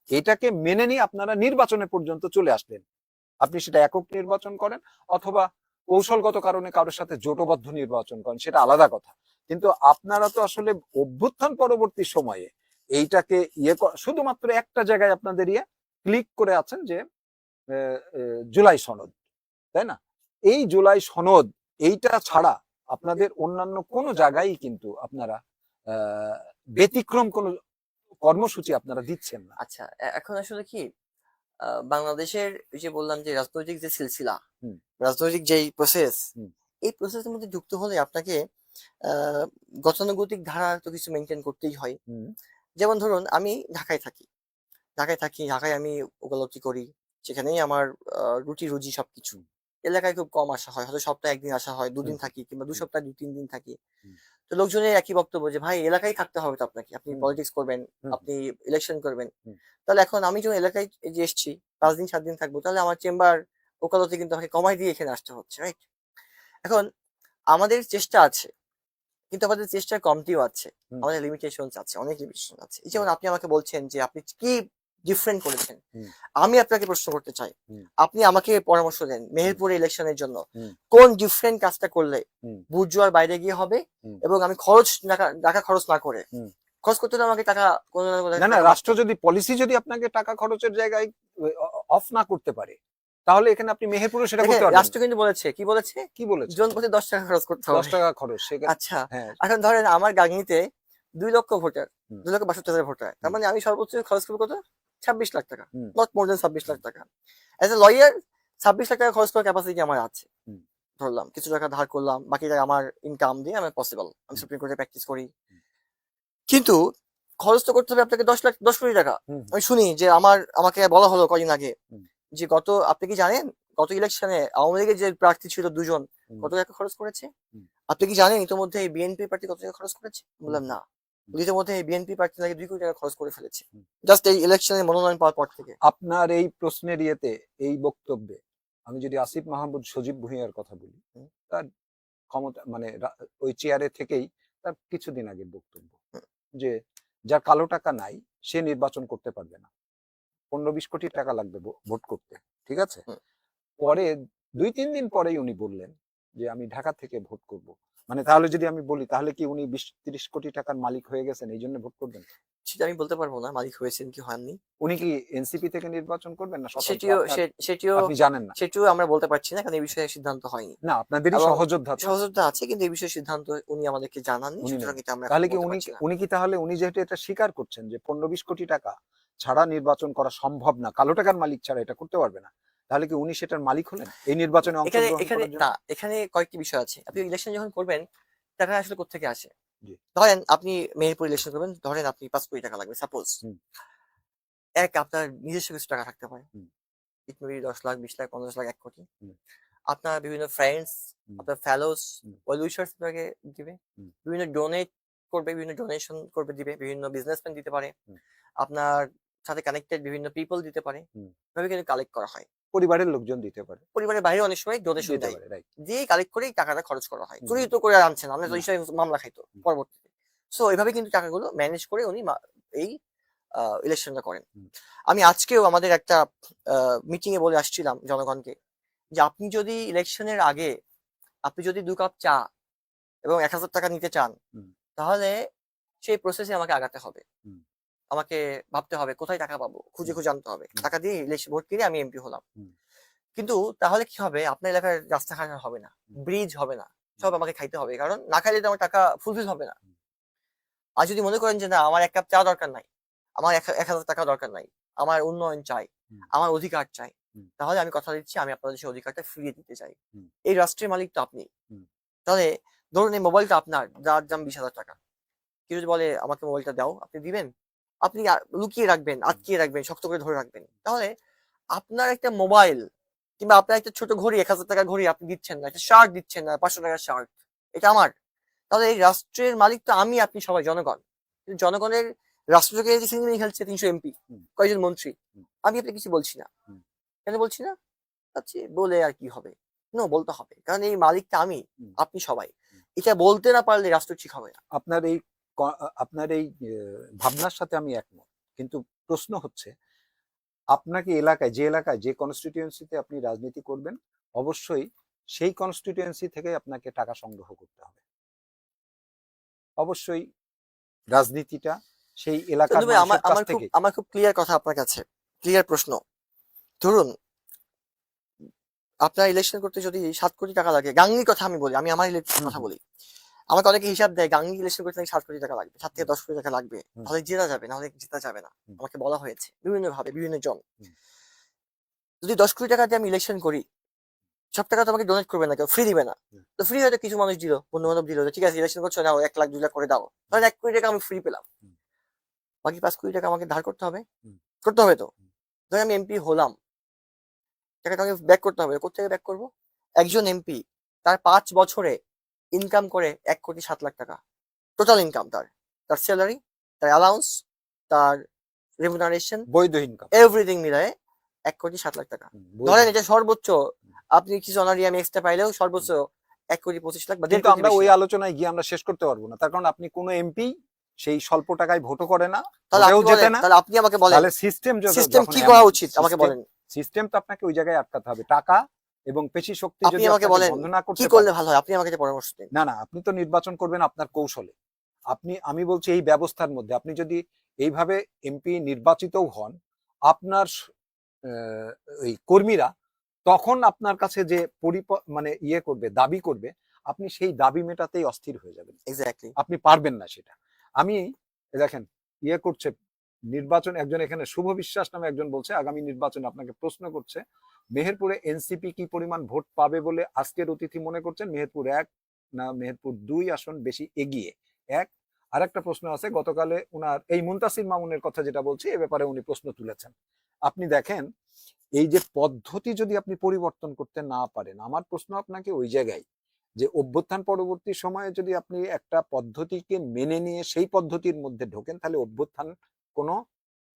এটাকে মেনে নিয়ে আপনারা নির্বাচনে পর্যন্ত চলে আসলেন। আপনি সেটা একক নির্বাচন করেন, অথবা কৌশলগত কারণে কারোর সাথে জোটবদ্ধ নির্বাচন করেন, সেটা আলাদা কথা। কিন্তু আপনারা তো আসলে অভ্যুত্থান পরবর্তী সময়ে এইটাকে শুধুমাত্র একটা জায়গায় আপনাদের ক্লিক করে আছেন যে জুলাই সনদ, তাই না? এই জুলাই সনদ, এইটা ছাড়া আপনাদের অন্যান্য কোনো জায়গায় কিন্তু আপনারা আহ, ব্যতিক্রম কোনো কর্মসূচি আপনারা দিচ্ছেন না। আচ্ছা, এখন আসলে কি বাংলাদেশের ওই যে বললাম যে রাজনৈতিক যে সিলসিলা, হুম, রাজনৈতিক যেই প্রসেস, হুম, এই প্রসেসের মধ্যে যুক্ত হলে আপনাকে আহ গতানুগতিক ধারা তো কিছু মেনটেন করতেই হয়। হুম, যেমন ধরুন আমি ঢাকায় আমি ওকালতি করি। সেখানেই আমার রুটি-রুজি সবকিছু। হুম, এলাকায় খুব কম আসা হয়। হয়তো সপ্তাহে ১ দিন আসা হয়, ২ হুম, দিন থাকি কিংবা ২ হুম, সপ্তাহে ২-৩ দিন থাকি। হুম, তো লোকজনের একই বক্তব্য যে, "ভাই এলাকায় থাকতে হবে তো আপনাকে। আপনি হুম, পলিটিক্স করবেন, হুম, আপনি ইলেকশন করবেন।" হুম, তাহলে এখন আমি যখন এলাকায় এই যে এসছি, হুম, ৫ দিন ৭ দিন থাকবো। তাহলে আমার চেম্বার ওকালতি কিন্তু আমাকে কমায় দিয়ে এখানে আসতে হচ্ছে, রাইট? এখন আমাদের চেষ্টা আছে। কিন্তু আমাদের চেষ্টার কমতিও আছে। হুম, আমাদের লিমিটেশনস আছে, অনেক লিমিটেশন আছে। এই হুম, যেমন আপনি আমাকে বলছেন যে আপনি কি ডিফারেন্ট করেছেন। হুম, আমি আপনাকে প্রশ্ন করতে চাই। হুম, আপনি আমাকে পরামর্শ দেন হুম, মেহেরপুরে ইলেকশনের জন্য হুম, কোন ডিফারেন্ট কাজটা করলে হুম, বুর্জোয়ার বাইরে গিয়ে হবে হুম, এবং আমি টাকা খরচ না করে। হুম। খরচ করতে হলে আমাকে টাকা কোনো না কোনো না না, টাকা রাষ্ট্র বাঁচতে হবে। যদি পলিসি যদি আপনাকে টাকা খরচের জায়গায় অফ না করতে পারে, তাহলে এখানে আপনি মেহেরপুরে সেটা দেখেন করতে পারবেন রাষ্ট্র কিন্তু বলেছে কি বলেছে কি বলেছে জন প্রতি 10 টাকা খরচ করতে 10 হবে। টাকা খরচ সেখানে আচ্ছা হ্যাঁ এখন ধরেন আমার গাংনীতে 2 লক্ষ ভোটার, হুম, 2,62,000 ভোটার, তার হুম, মানে আমি সর্বোচ্চ খরচ করবো কত 26 লাখ টাকা, হুম, নট মোর দেন 26 লাখ টাকা। এজ এ লয়ার 26 লাখ টাকা খরচ করার ক্যাপাসিটি আমার আছে। হুম, ধরলাম কিছু টাকা ধার করলাম, বাকি টাকা আমার ইনকাম দিয়ে আমি পসিবল, আমি হুম, সুপ্রিম কোর্টে প্র্যাকটিস করি। হুম, কিন্তু খরচ তো করতে হবে আপনাকে 10 কোটি টাকা। হুম, আমি শুনি যে আমাকে বলা হলো কদিন আগে হুম, যে আপনি কি জানেন গত ইলেকশনে আওয়ামী লীগের যে প্রার্থী ছিল দুজন হুম, কত টাকা খরচ করেছে? হুম, আপনি কি জানেন ইতিমধ্যে এই বিএনপি প্রার্থী কত টাকা খরচ করেছে? হুম, বললাম হুম, না। হুম, ইতিমধ্যে এই বিএনপি প্রার্থী নাকি 2 কোটি টাকা খরচ করে ফেলেছে হুম। জাস্ট এই ইলেকশনে মনোনয়ন পাওয়ার পর থেকে। আপনার এই প্রশ্নের ইয়েতে এই বক্তব্যে আমি যদি আসিফ মাহমুদ সজীব ভুঁইয়ার কথা বলি হুম, তার ক্ষমতা মানে ওই চেয়ারে থেকেই তার কিছুদিন আগের বক্তব্য হুম, যে যার কালো টাকা নাই সে নির্বাচন করতে পারবে না 15-20 কোটি টাকা লাগবে ভোট করতে ঠিক আছে হুম। পরে 2-3 দিন পরেই উনি বললেন যে আমি ঢাকা থেকে ভোট করব মানে তাহলে যদি আমি বলি তাহলে কি উনি 20-30 কোটি টাকার মালিক হয়ে গেছেন এই জন্য ভোট করবেন সেটা আমি বলতে পারবো না মালিক হয়েছেন কি হননি। উনি কি এনসিপি থেকে নির্বাচন করবেন না স্বতন্ত্র সেটিও আপনার সেটিও আপনি জানেন না সেটিও আমরা বলতে পারছি না কারণ এই বিষয়ে সিদ্ধান্ত হয়নি। না আপনাদেরই এবং সহযোদ্ধা তো সহযোগিতা আছে কিন্তু এই বিষয়ে সিদ্ধান্ত উনি আমাদেরকে জানাননি, উনি সুতরাং নেই এটা আমরা এখন তাহলে কি বলতে উনি পারছি না। উনি কি তাহলে উনি যেহেতু এটা স্বীকার করছেন যে 15-20 কোটি টাকা ছাড়া নির্বাচন করা সম্ভব না কালো টাকার মালিক ছাড়া এটা করতে পারবে না তাহলে কি উনি সেটার মালিক হলেন এই নির্বাচনে এখানে অংশগ্রহণ এখানে করার জন্য না এখানে কয়েকটি বিষয় আছে। আপনি ইলেকশন যখন করবেন টাকা আসলে কোত্থেকে আসে? জি ধরেন আপনি মেহেরপুর ইলেকশন করবেন, ধরেন আপনি 5 কোটি টাকা লাগবে সাপোজ। হুম আপনার নিজস্ব কিছু টাকা থাকতে পারে। হুম ইট মে বি 10 লাখ, 20 লাখ, 50 লাখ, 1 কোটি। হুম আপনার বিভিন্ন ফ্রেন্ডস, হুম আপনার ফেলোস, হুম ওয়েল উইশার্স আপনাকে দিবে। হুম বিভিন্ন ডোনেট করবে, বিভিন্ন ডোনেশন করবে দিবে, বিভিন্ন বিজনেসম্যান দিতে পারে। হুম আপনার সাথে কানেক্টেড বিভিন্ন পিপল দিতে পারে। হুম এভাবে কিন্তু কালেক্ট করা হয়। পরিবারের লোকজন দিতে পারে পরিবারের বাইরে অনেক সময় ডোনেশন দিতে দেয়। পারে রাইট দিয়েই কালেক্ট করেই টাকাটা খরচ করা হয়। হুম চুরি তো করে আর আনছে না। নাহলে তো না এই হিসাবে মামলা খাইতো হুম পরবর্তীতে। সো এভাবে কিন্তু টাকাগুলো ম্যানেজ করে উনি এই ইলেকশনটা করেন। হুম আমি আজকেও আমাদের একটা মিটিং এ বলে আসছিলাম জনগণকে যে আপনি যদি ইলেকশনের আগে আপনি যদি 2 কাপ চা এবং ১,০০০ টাকা নিতে চান, হুম তাহলে সেই প্রসেসে আমাকে আগাতে হবে। হুম আমাকে ভাবতে হবে কোথায় টাকা পাবো? খুঁজে, হুম খুঁজে আনতে হবে। হুম টাকা দিয়ে ভোট কিনে আমি এমপি হলাম। হুম কিন্তু তাহলে কি হবে? আপনার এলাকার রাস্তাঘাট আর হবে না। হুম ব্রিজ হবে না। হুম সব আমাকে খাইতে হবে। কারণ না খাইলে তো আমার টাকা ফুলফিল হবে না। হুম আর যদি মনে করেন যে না আমার ১ কাপ চা দরকার নাই। আমার ১,০০০ টাকা দরকার নাই। আমার উন্নয়ন চাই। হুম আমার অধিকার চাই। হুম তাহলে আমি কথা দিচ্ছি আমি আপনাদের সেই অধিকারটা ফিরিয়ে দিতে চাই। হুম এই রাষ্ট্রের মালিক তো আপনি। হুম তাহলে ধরুন এই মোবাইলটা আপনার, যার দাম 20,০০০ টাকা। কেউ যদি বলে আমাকে মোবাইলটা দাও, আপনি দিবেন? আপনি লুকিয়ে রাখবেন, আটকিয়ে রাখবেন, শক্ত করে ধরে রাখবেন। তাহলে আপনার একটা মোবাইল কিংবা আপনার একটা ছোট ঘড়ি ১,০০০ টাকার ঘড়ি আপনি দিচ্ছেন না। একটা শার্ট দিচ্ছেন না, ৫০০ টাকার শার্ট। এটা আমার। তাহলে এই রাষ্ট্রের মালিক তো আমি, আপনি সবাই জনগণ। কিন্তু জনগণের রাষ্ট্রকে যে ছিনিমিনি খেলছে ৩০০ এমপি, হুম কয়েকজন মন্ত্রী। হুম আমি আপনি কিছু বলছি না। হুম কেন বলছি না? আচ্ছা বলে আর কি হবে? নো বলতে হবে। কারণ এই মালিকটা আমি, হুম আপনি সবাই। হুম এটা বলতে না পারলে রাষ্ট্র ঠিক হবে না। আপনার এই আপনার এই ভাবনার সাথে আমি একমত কিন্তু প্রশ্ন হচ্ছে আপনাকে এলাকায় যে কনস্টিটিউয়েন্সিতে আপনি রাজনীতি করবেন অবশ্যই সেই কনস্টিটিউয়েন্সি থেকে আপনাকে টাকা সংগ্রহ করতে হবে অবশ্যই রাজনীতিটা সেই এলাকার চন্দু ভাই মানুষের কাছ থেকে আমার খুব ক্লিয়ার কথা আপনার কাছে। ক্লিয়ার প্রশ্ন। ধরুন আপনার ইলেকশন করতে যদি ৭ কোটি টাকা লাগে, গাংনীর কথা আমি বলি, আমি আমার ইলেকশনের হুম কথা হুম বলি। আমাকে অনেকে হিসাব দেয় গাংনী ইলেকশন করতে নাকি ৭ কোটি টাকা লাগবে। ৭ থেকে হুম ১০ কোটি টাকা লাগবে। হুম তাহলে জেতা যাবে, নাহলে জেতা যাবে না। হুম আমাকে বলা হয়েছে বিভিন্নভাবে, বিভিন্ন জন। হুম যদি ১০ কোটি টাকা দিয়ে আমি ইলেকশন করি, সব টাকা তো আমাকে ডোনেট করবে না কেউ, ফ্রি দিবে না। হুম তো ফ্রি হয়তো কিছু মানুষ দিল, বন্ধু-বান্ধব দিল যে ঠিক আছে ইলেকশন করছো নাও ১ লাখ ২ লাখ করে দাও। ধরেন ১ কোটি টাকা আমি ফ্রি পেলাম। হুম বাকি ৫ কোটি টাকা আমাকে ধার করতে হবে। হুম করতে হবে তো। ধরেন আমি এমপি হলাম। টাকাটা আমাকে ব্যাক করতে হবে। কোত্থেকে ব্যাক করব? একজন এমপি তার ৫ বছরে ইনকাম করে ১,৭,০০,০০০ টাকা। টোটাল ইনকাম তার। তার সেলারি, তার অ্যালাউন্স, তার রেমুনারেশন, বৈধ ইনকাম এভরিথিং মিলায়ে ১,৭,০০,০০০ টাকা। বৈধ ধরেন এটা income। সর্বোচ্চ হুম, আপনি কিছু অনারিয়াম এক্সট্রা পাইলেও সর্বোচ্চ ১,২৫,০০,০০০ বা ১.৫ কিন্তু কোটি আমরা বেশি ওই না। আলোচনায় গিয়ে আমরা শেষ করতে পারবো না তার কারণ আপনি কোনো এমপি সেই স্বল্প টাকায় ভোটও করে না তাহলে ভোটেও আপনি জেতে বলেন, না তাহলে আপনি আমাকে বলেন তাহলে সিস্টেম সিস্টেম যখন কি করা এমন উচিত আমাকে সিস্টেম বলেন। সিস্টেম তো আপনাকে ওই জায়গায় আটকাতে হবে টাকা এবং পেশি শক্তি আপনি যদি আমাকে আপনাকে বলেন বন্ধ না কি করতে করলে পারে ভালো হয়? আপনি আমাকে একটা পরামর্শ দিন। না না আপনি তো নির্বাচন করবেন আপনার কৌশলে আপনি আমি বলছি এই ব্যবস্থার মধ্যে আপনি যদি এইভাবে এমপি নির্বাচিতও হন আপনার ওই কর্মীরা তখন আপনার কাছে যে মানে ইয়ে করবে, দাবি করবে, আপনি সেই দাবি মেটাতেই অস্থির হয়ে যাবেন, এক্স্যাক্টলি। আপনি পারবেন না সেটা। আমি দেখেন ইয়ে করছে নির্বাচন, একজন এখানে শুভ বিশ্বাস নামে একজন বলছে আগামী নির্বাচনে আপনাকে প্রশ্ন করছে মেহেরপুরে এনসিপি কি পরিমাণ ভোট পাবে বলে আজকের অতিথি মনে করছেন, মেহেরপুর 1 না মেহেরপুর 2 আসন বেশি এগিয়ে? এক, আর একটা প্রশ্ন আছে, গতকালে উনার এই মুনতাসির মামুনের কথা যেটা বলছি এ ব্যাপারে উনি প্রশ্ন তুলেছেন। আপনি দেখেন এই যে পদ্ধতি যদি আপনি পরিবর্তন করতে না পারেন, আমার প্রশ্ন আপনাকে ওই জায়গায় যে অভ্যুত্থান পরবর্তী সময়ে যদি আপনি একটা পদ্ধতিকে মেনে নিয়ে সেই পদ্ধতির মধ্যে ঢোকেন তাহলে অভ্যুত্থান কোনো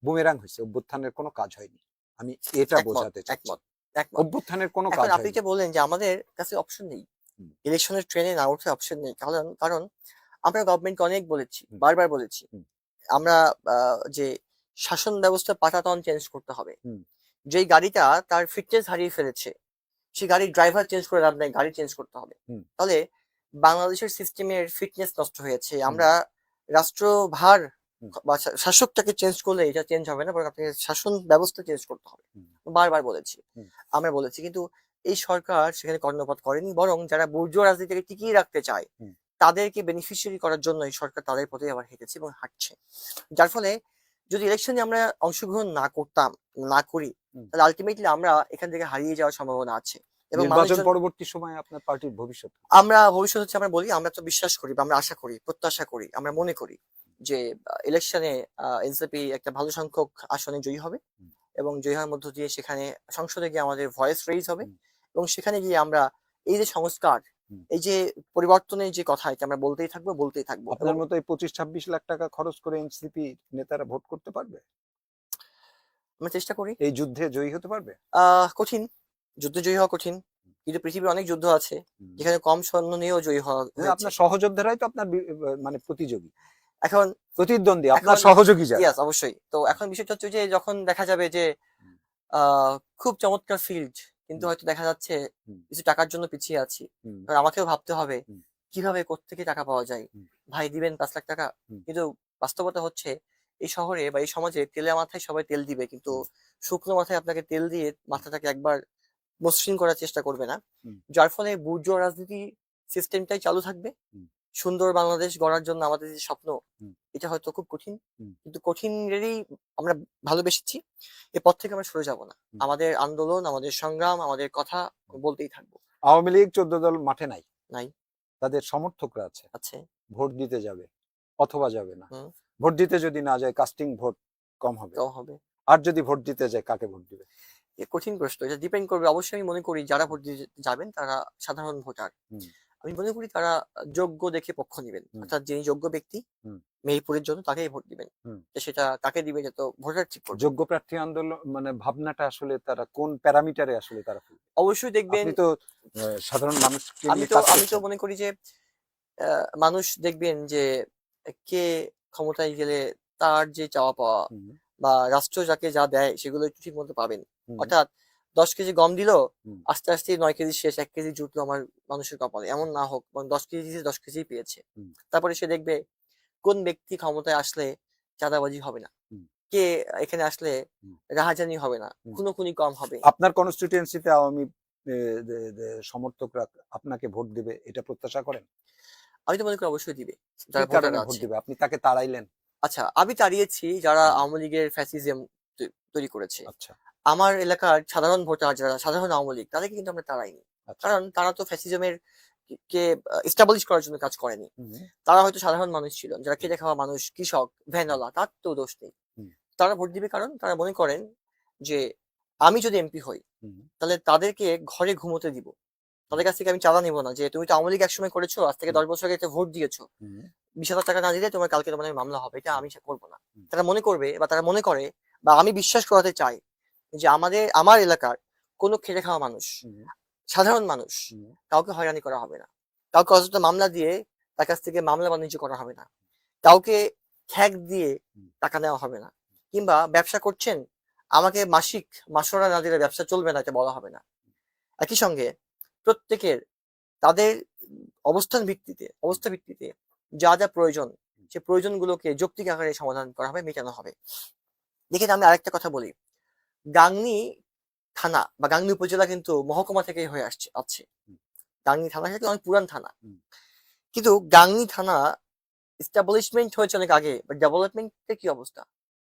বুমেরাং হয়েছে, অভ্যুত্থানের কোনো কাজ হয়নি। আমি এটা একমত, বোঝাতে চাচ্ছি, একমত, একমত। অভ্যুত্থানের কোনো এখন কাজ আপনি হয়নি। যে বললেন যে আমাদের কাছে অপশন নেই, হুম, ইলেকশনের ট্রেনে না উঠে অপশন নেই, কারণ কারণ আমরা গভর্নমেন্টকে অনেক বলেছি, হুম, বারবার বলেছি হুম, আমরা যে শাসন ব্যবস্থা পাটাতন চেঞ্জ করতে হবে। হুম, যেই গাড়িটা তার ফিটনেস হারিয়ে ফেলেছে সেই গাড়ির ড্রাইভার চেঞ্জ করে লাভ নাই, গাড়ি চেঞ্জ করতে হবে। হুম, তাহলে বাংলাদেশের সিস্টেমের ফিটনেস নষ্ট হয়েছে। হুম, আমরা রাষ্ট্রভার হুম, বা শাসকটাকে চেঞ্জ করলে এটা চেঞ্জ হবে না, বরং আপনাকে শাসন ব্যবস্থা চেঞ্জ করতে হবে। হুম, বারবার বলেছি, হুম, আমরা বলেছি, কিন্তু এই সরকার সেখানে কর্ণপাত করেনি, বরং যারা বুর্জোয়া রাজনীতিকে টিকিয়ে রাখতে চায় হুম। তাদেরকে বেনিফিশিয়ারি করার জন্য এই সরকার তাদের পথে আবার হেঁটেছে এবং হাঁটছে। যার ফলে যদি ইলেকশনে আমরা অংশগ্রহণ না করতাম, না করি, হুম। তাহলে আলটিমেটলি আমরা এখান থেকে হারিয়ে যাওয়ার সম্ভাবনা আছে। এবং নির্বাচন মানুষজন, পরবর্তী সময়ে আপনার পার্টির ভবিষ্যৎ কি? আমরা ভবিষ্যৎ হচ্ছে, আমরা বলি, আমরা তো বিশ্বাস করি বা আমরা আশা করি, প্রত্যাশা করি, আমরা মনে করি যে ইলেকশনে এনসিপি একটা ভালো সংখ্যক আসনে জয়ী হবে হুম, এবং জয়ী হওয়ার মধ্য দিয়ে সেখানে সংসদে গিয়ে আমাদের ভয়েস রেইজ হবে হুম, এবং সেখানে গিয়ে আমরা এই যে সংস্কার, হুম। এই যে পরিবর্তনের যে কথা, এটা আমরা বলতেই থাকবো, বলতেই থাকবো এবং আপনার মতো এই 25-26 লাখ টাকা খরচ করে এনসিপি নেতারা ভোট করতে পারবে? আমরা চেষ্টা করি। এই যুদ্ধে জয়ী হতে পারবে? কঠিন, যুদ্ধে জয়ী হওয়া কঠিন, কিন্তু পৃথিবীর অনেক যুদ্ধ আছে হুম। যেখানে কম সৈন্য নিয়েও জয়ী হওয়া কিন্তু হয়েছে। আপনার সহযোদ্ধারাই তো আপনার মানে প্রতিযোগী, এখন প্রতিদ্বন্দ্বী, আপনার এখন সহযোগী যারা। ইয়াস, অবশ্যই। তো এখন বিষয়টা হচ্ছে যে যখন দেখা যাবে যে হুম, খুব চমৎকার ফিল্ড, কিন্তু হুম, হয়তো দেখা যাচ্ছে হুম, কিছু টাকার জন্য পিছিয়ে আছি। হুম, এবার আমাকেও ভাবতে হবে হুম, কিভাবে কোত্থেকে টাকা পাওয়া যায়। হুম, ভাই দিবেন ৫ লাখ টাকা। হুম, কিন্তু বাস্তবতা হচ্ছে এই শহরে বা এই সমাজে তেলে মাথায় সবাই তেল দিবে। কিন্তু হুম, শুকনো মাথায় আপনাকে তেল দিয়ে মাথাটাকে একবার মসৃণ করার চেষ্টা করবে না। হুম, যার ফলে বুর্জোয়া রাজনীতি সিস্টেমটাই চালু থাকবে। হুম, সুন্দর বাংলাদেশ গড়ার জন্য আমাদের যে স্বপ্ন, হুম, এটা হয়তো খুব কঠিন। হুম, কিন্তু কঠিনেরই আমরা ভালোবেসেছি। এ পথ থেকে আমরা সরে যাব না। হুম। আমাদের আন্দোলন, আমাদের সংগ্রাম, আমাদের কথা বলতেই থাকবো। আওয়ামী লীগ 14 দল মাঠে নাই, নাই? তাদের সমর্থকরা আছে, আছে। ভোট দিতে যাবে অথবা যাবে না। হুম, ভোট দিতে যদি না যায় কাস্টিং ভোট কম হবে, তাও হবে। আর যদি ভোট দিতে যায় কাকে ভোট দিবে? এ কঠিন প্রশ্ন। এটা ডিপেন্ড করবে। অবশ্যই আমি মনে করি যারা ভোট দিতে যাবেন তারা সাধারণ ভোটার। হুম, আমি মনে করি তারা যোগ্য দেখে পক্ষ নিবেন। হুম, অর্থাৎ যিনি যোগ্য ব্যক্তি হুম, মেহেরপুরের জন্য তাকেই ভোট দিবেন। হুম। তো সেটা কাকে দিবে এটা তো ভোটার ঠিক করবে। যোগ্য প্রার্থী আন্দোলন মানে ভাবনাটা আসলে তারা কোন প্যারামিটারে আসলে তারা ফেলবে? অবশ্যই দেখবেন, আপনি তো সাধারণ মানুষকে আমি নিয়ে তো কাজ আমি তো করছেন। মনে করি যে মানুষ দেখবেন যে কে ক্ষমতায় গেলে তার যে চাওয়া পাওয়া হুম, বা রাষ্ট্র যাকে যা দেয় সেগুলো একটু ঠিক মতো পাবেন। হুম, অর্থাৎ ১০ কেজি গম দিল, হুম, আস্তে আস্তে ৯ কেজি শেষ, ১ কেজি জুটলো আমার মানুষের কপালে। এমন না হোক, বরং ১০ কেজি দিয়েছে, ১০ কেজিই পেয়েছে। হুম, তারপরে সে দেখবে কোন ব্যক্তি ক্ষমতায় আসলে চাঁদাবাজি হবে না, হুম, কে এখানে আসলে হুম, রাহাজানি হবে না, হুম। খুনোখুনি কম হবে। আপনার কনস্টিটিউয়েন্সিতে আওয়ামী সমর্থকরা আপনাকে ভোট দিবে এটা প্রত্যাশা করেন? আমি তো মনে করি অবশ্যই দিবে, কি যারা কারণে ভোটাররা ভোট আছে। দিবে? আপনি তাকে তাড়াইলেন? আচ্ছা, আমি তাড়িয়েছি যারা হুম, আওয়ামী লীগের ফ্যাসিজম তৈরি করেছে। আচ্ছা, আমার এলাকার সাধারণ ভোটার যারা সাধারণ আওয়ামী লীগ, তাদেরকে কিন্তু আমরা তাড়াইনি। আচ্ছা। কারণ তারা তো ফ্যাসিজমের কে এস্টাবলিশ করার জন্য কাজ করেনি। হুম, তারা হয়তো সাধারণ মানুষ ছিল, যারা হুম, খেটে খাওয়া মানুষ, কৃষক, হুম, ভ্যানওয়ালা, তার তো দোষ নেই। হুম, তারা ভোট দিবে কারণ তারা মনে করেন যে আমি যদি এমপি হই, হুম, তাহলে তাদেরকে ঘরে ঘুমোতে দিব। তাদের কাছ থেকে আমি চাঁদা নিব না যে তুমি তো আওয়ামী লীগ একসময় করেছো, আজ থেকে হুম, ১০ বছর আগে একটা ভোট দিয়েছো। হুম, ২০,০০০ টাকা না দিলে তোমার কালকে তোমার নামে মামলা হবে। এটা হুম, আমি করব না। হুম, তারা মনে করবে বা তারা মনে করে বা আমি বিশ্বাস করাতে চাই যে আমার এলাকার কোনো খেটে খাওয়া মানুষ, হুম, সাধারণ মানুষ, হুম, কাউকে হয়রানি করা হবে না। কাউকে অযথা মামলা দিয়ে তার কাছ থেকে মামলা বাণিজ্য করা হবে না। কাউকে খ্যাক দিয়ে হুম, টাকা নেওয়া হবে না। কিংবা ব্যবসা করছেন, আমাকে মাসিক মাসোয়ারা না দিলে ব্যবসা চলবে না, এটা বলা হবে না। একই সঙ্গে প্রত্যেকের তাদের অবস্থা ভিত্তিতে যা, যা প্রয়োজন, সে প্রয়োজনগুলোকে যৌক্তিক আকারে সমাধান করা হবে, মেটানো হবে। দেখেন, আমি আরেকটা কথা বলি। গাংনী থানা বা গাংনী উপজেলা কিন্তু মহকুমা থেকেই হয়ে আছে। হুম। গাংনী থানা কিন্তু অনেক পুরান থানা, হুম। কিন্তু গাংনী থানা এস্টাবলিশমেন্ট হয়েছে অনেক আগে, বাট ডেভেলপমেন্টের কি অবস্থা?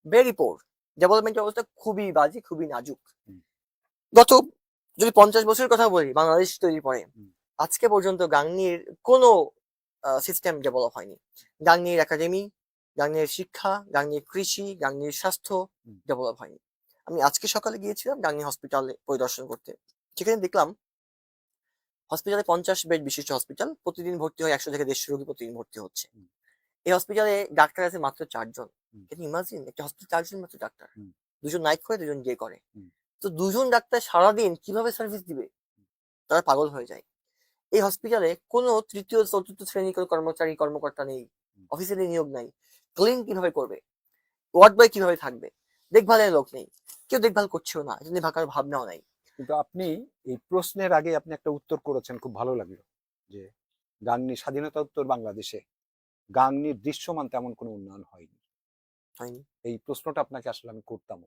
Very poor. ডেভেলপমেন্টের অবস্থা খুবই বাজে, খুবই নাজুক। হুম। গত যদি 50 বছরের কথা বলি বাংলাদেশ তৈরি পরে, হুম। আজকে পর্যন্ত গাংনীর কোনো সিস্টেম ডেভেলপ হয়নি। গাংনীর একাডেমি, গাংনীর শিক্ষা, গাংনীর কৃষি, গাংনীর স্বাস্থ্য হুম। ডেভেলপ হয়নি। আমি আজকে সকালে গিয়েছিলাম গাংনী হসপিটালে পরিদর্শন করতে। সেখানে দেখলাম হসপিটালে 50 বেড বিশিষ্ট হসপিটাল, প্রতিদিন ভর্তি হয় 100 থেকে 150 রোগী প্রতিদিন ভর্তি হচ্ছে। হুম। এই হসপিটালে ডাক্তার আছে মাত্র 4 জন। হুম। ক্যান ইমাজিন, একটা হসপিটাল 4 জন মাত্র ডাক্তার, হুম। 2 জন নাইট করে 2 জন ডে করে। হুম। তো 2 জন ডাক্তার সারাদিন কিভাবে সার্ভিস দিবে? তারা পাগল হয়ে যায়। এই হসপিটালে কোনো তৃতীয় চতুর্থ শ্রেণীর কোনো কর্মকর্তা নেই, হুম। অফিসিয়ালি নিয়োগ নাই। ক্লিন কিভাবে করবে? ওয়ার্ড বয় কিভাবে থাকবে? দেখভালের লোক নেই, কেউ দেখভাল করছেও না, এটা নিয়ে ভাকার ভাবনাও নাই। কিন্তু আপনি এই প্রশ্নের আগে আপনি একটা উত্তর করেছেন, খুব ভালো লাগলো, যে গাংনী স্বাধীনতা উত্তর বাংলাদেশে গাংনীর দৃশ্যমান তেমন কোনো উন্নয়ন হয়নি। হয়নি। এই প্রশ্নটা আপনাকে আসলে আমি করতাম,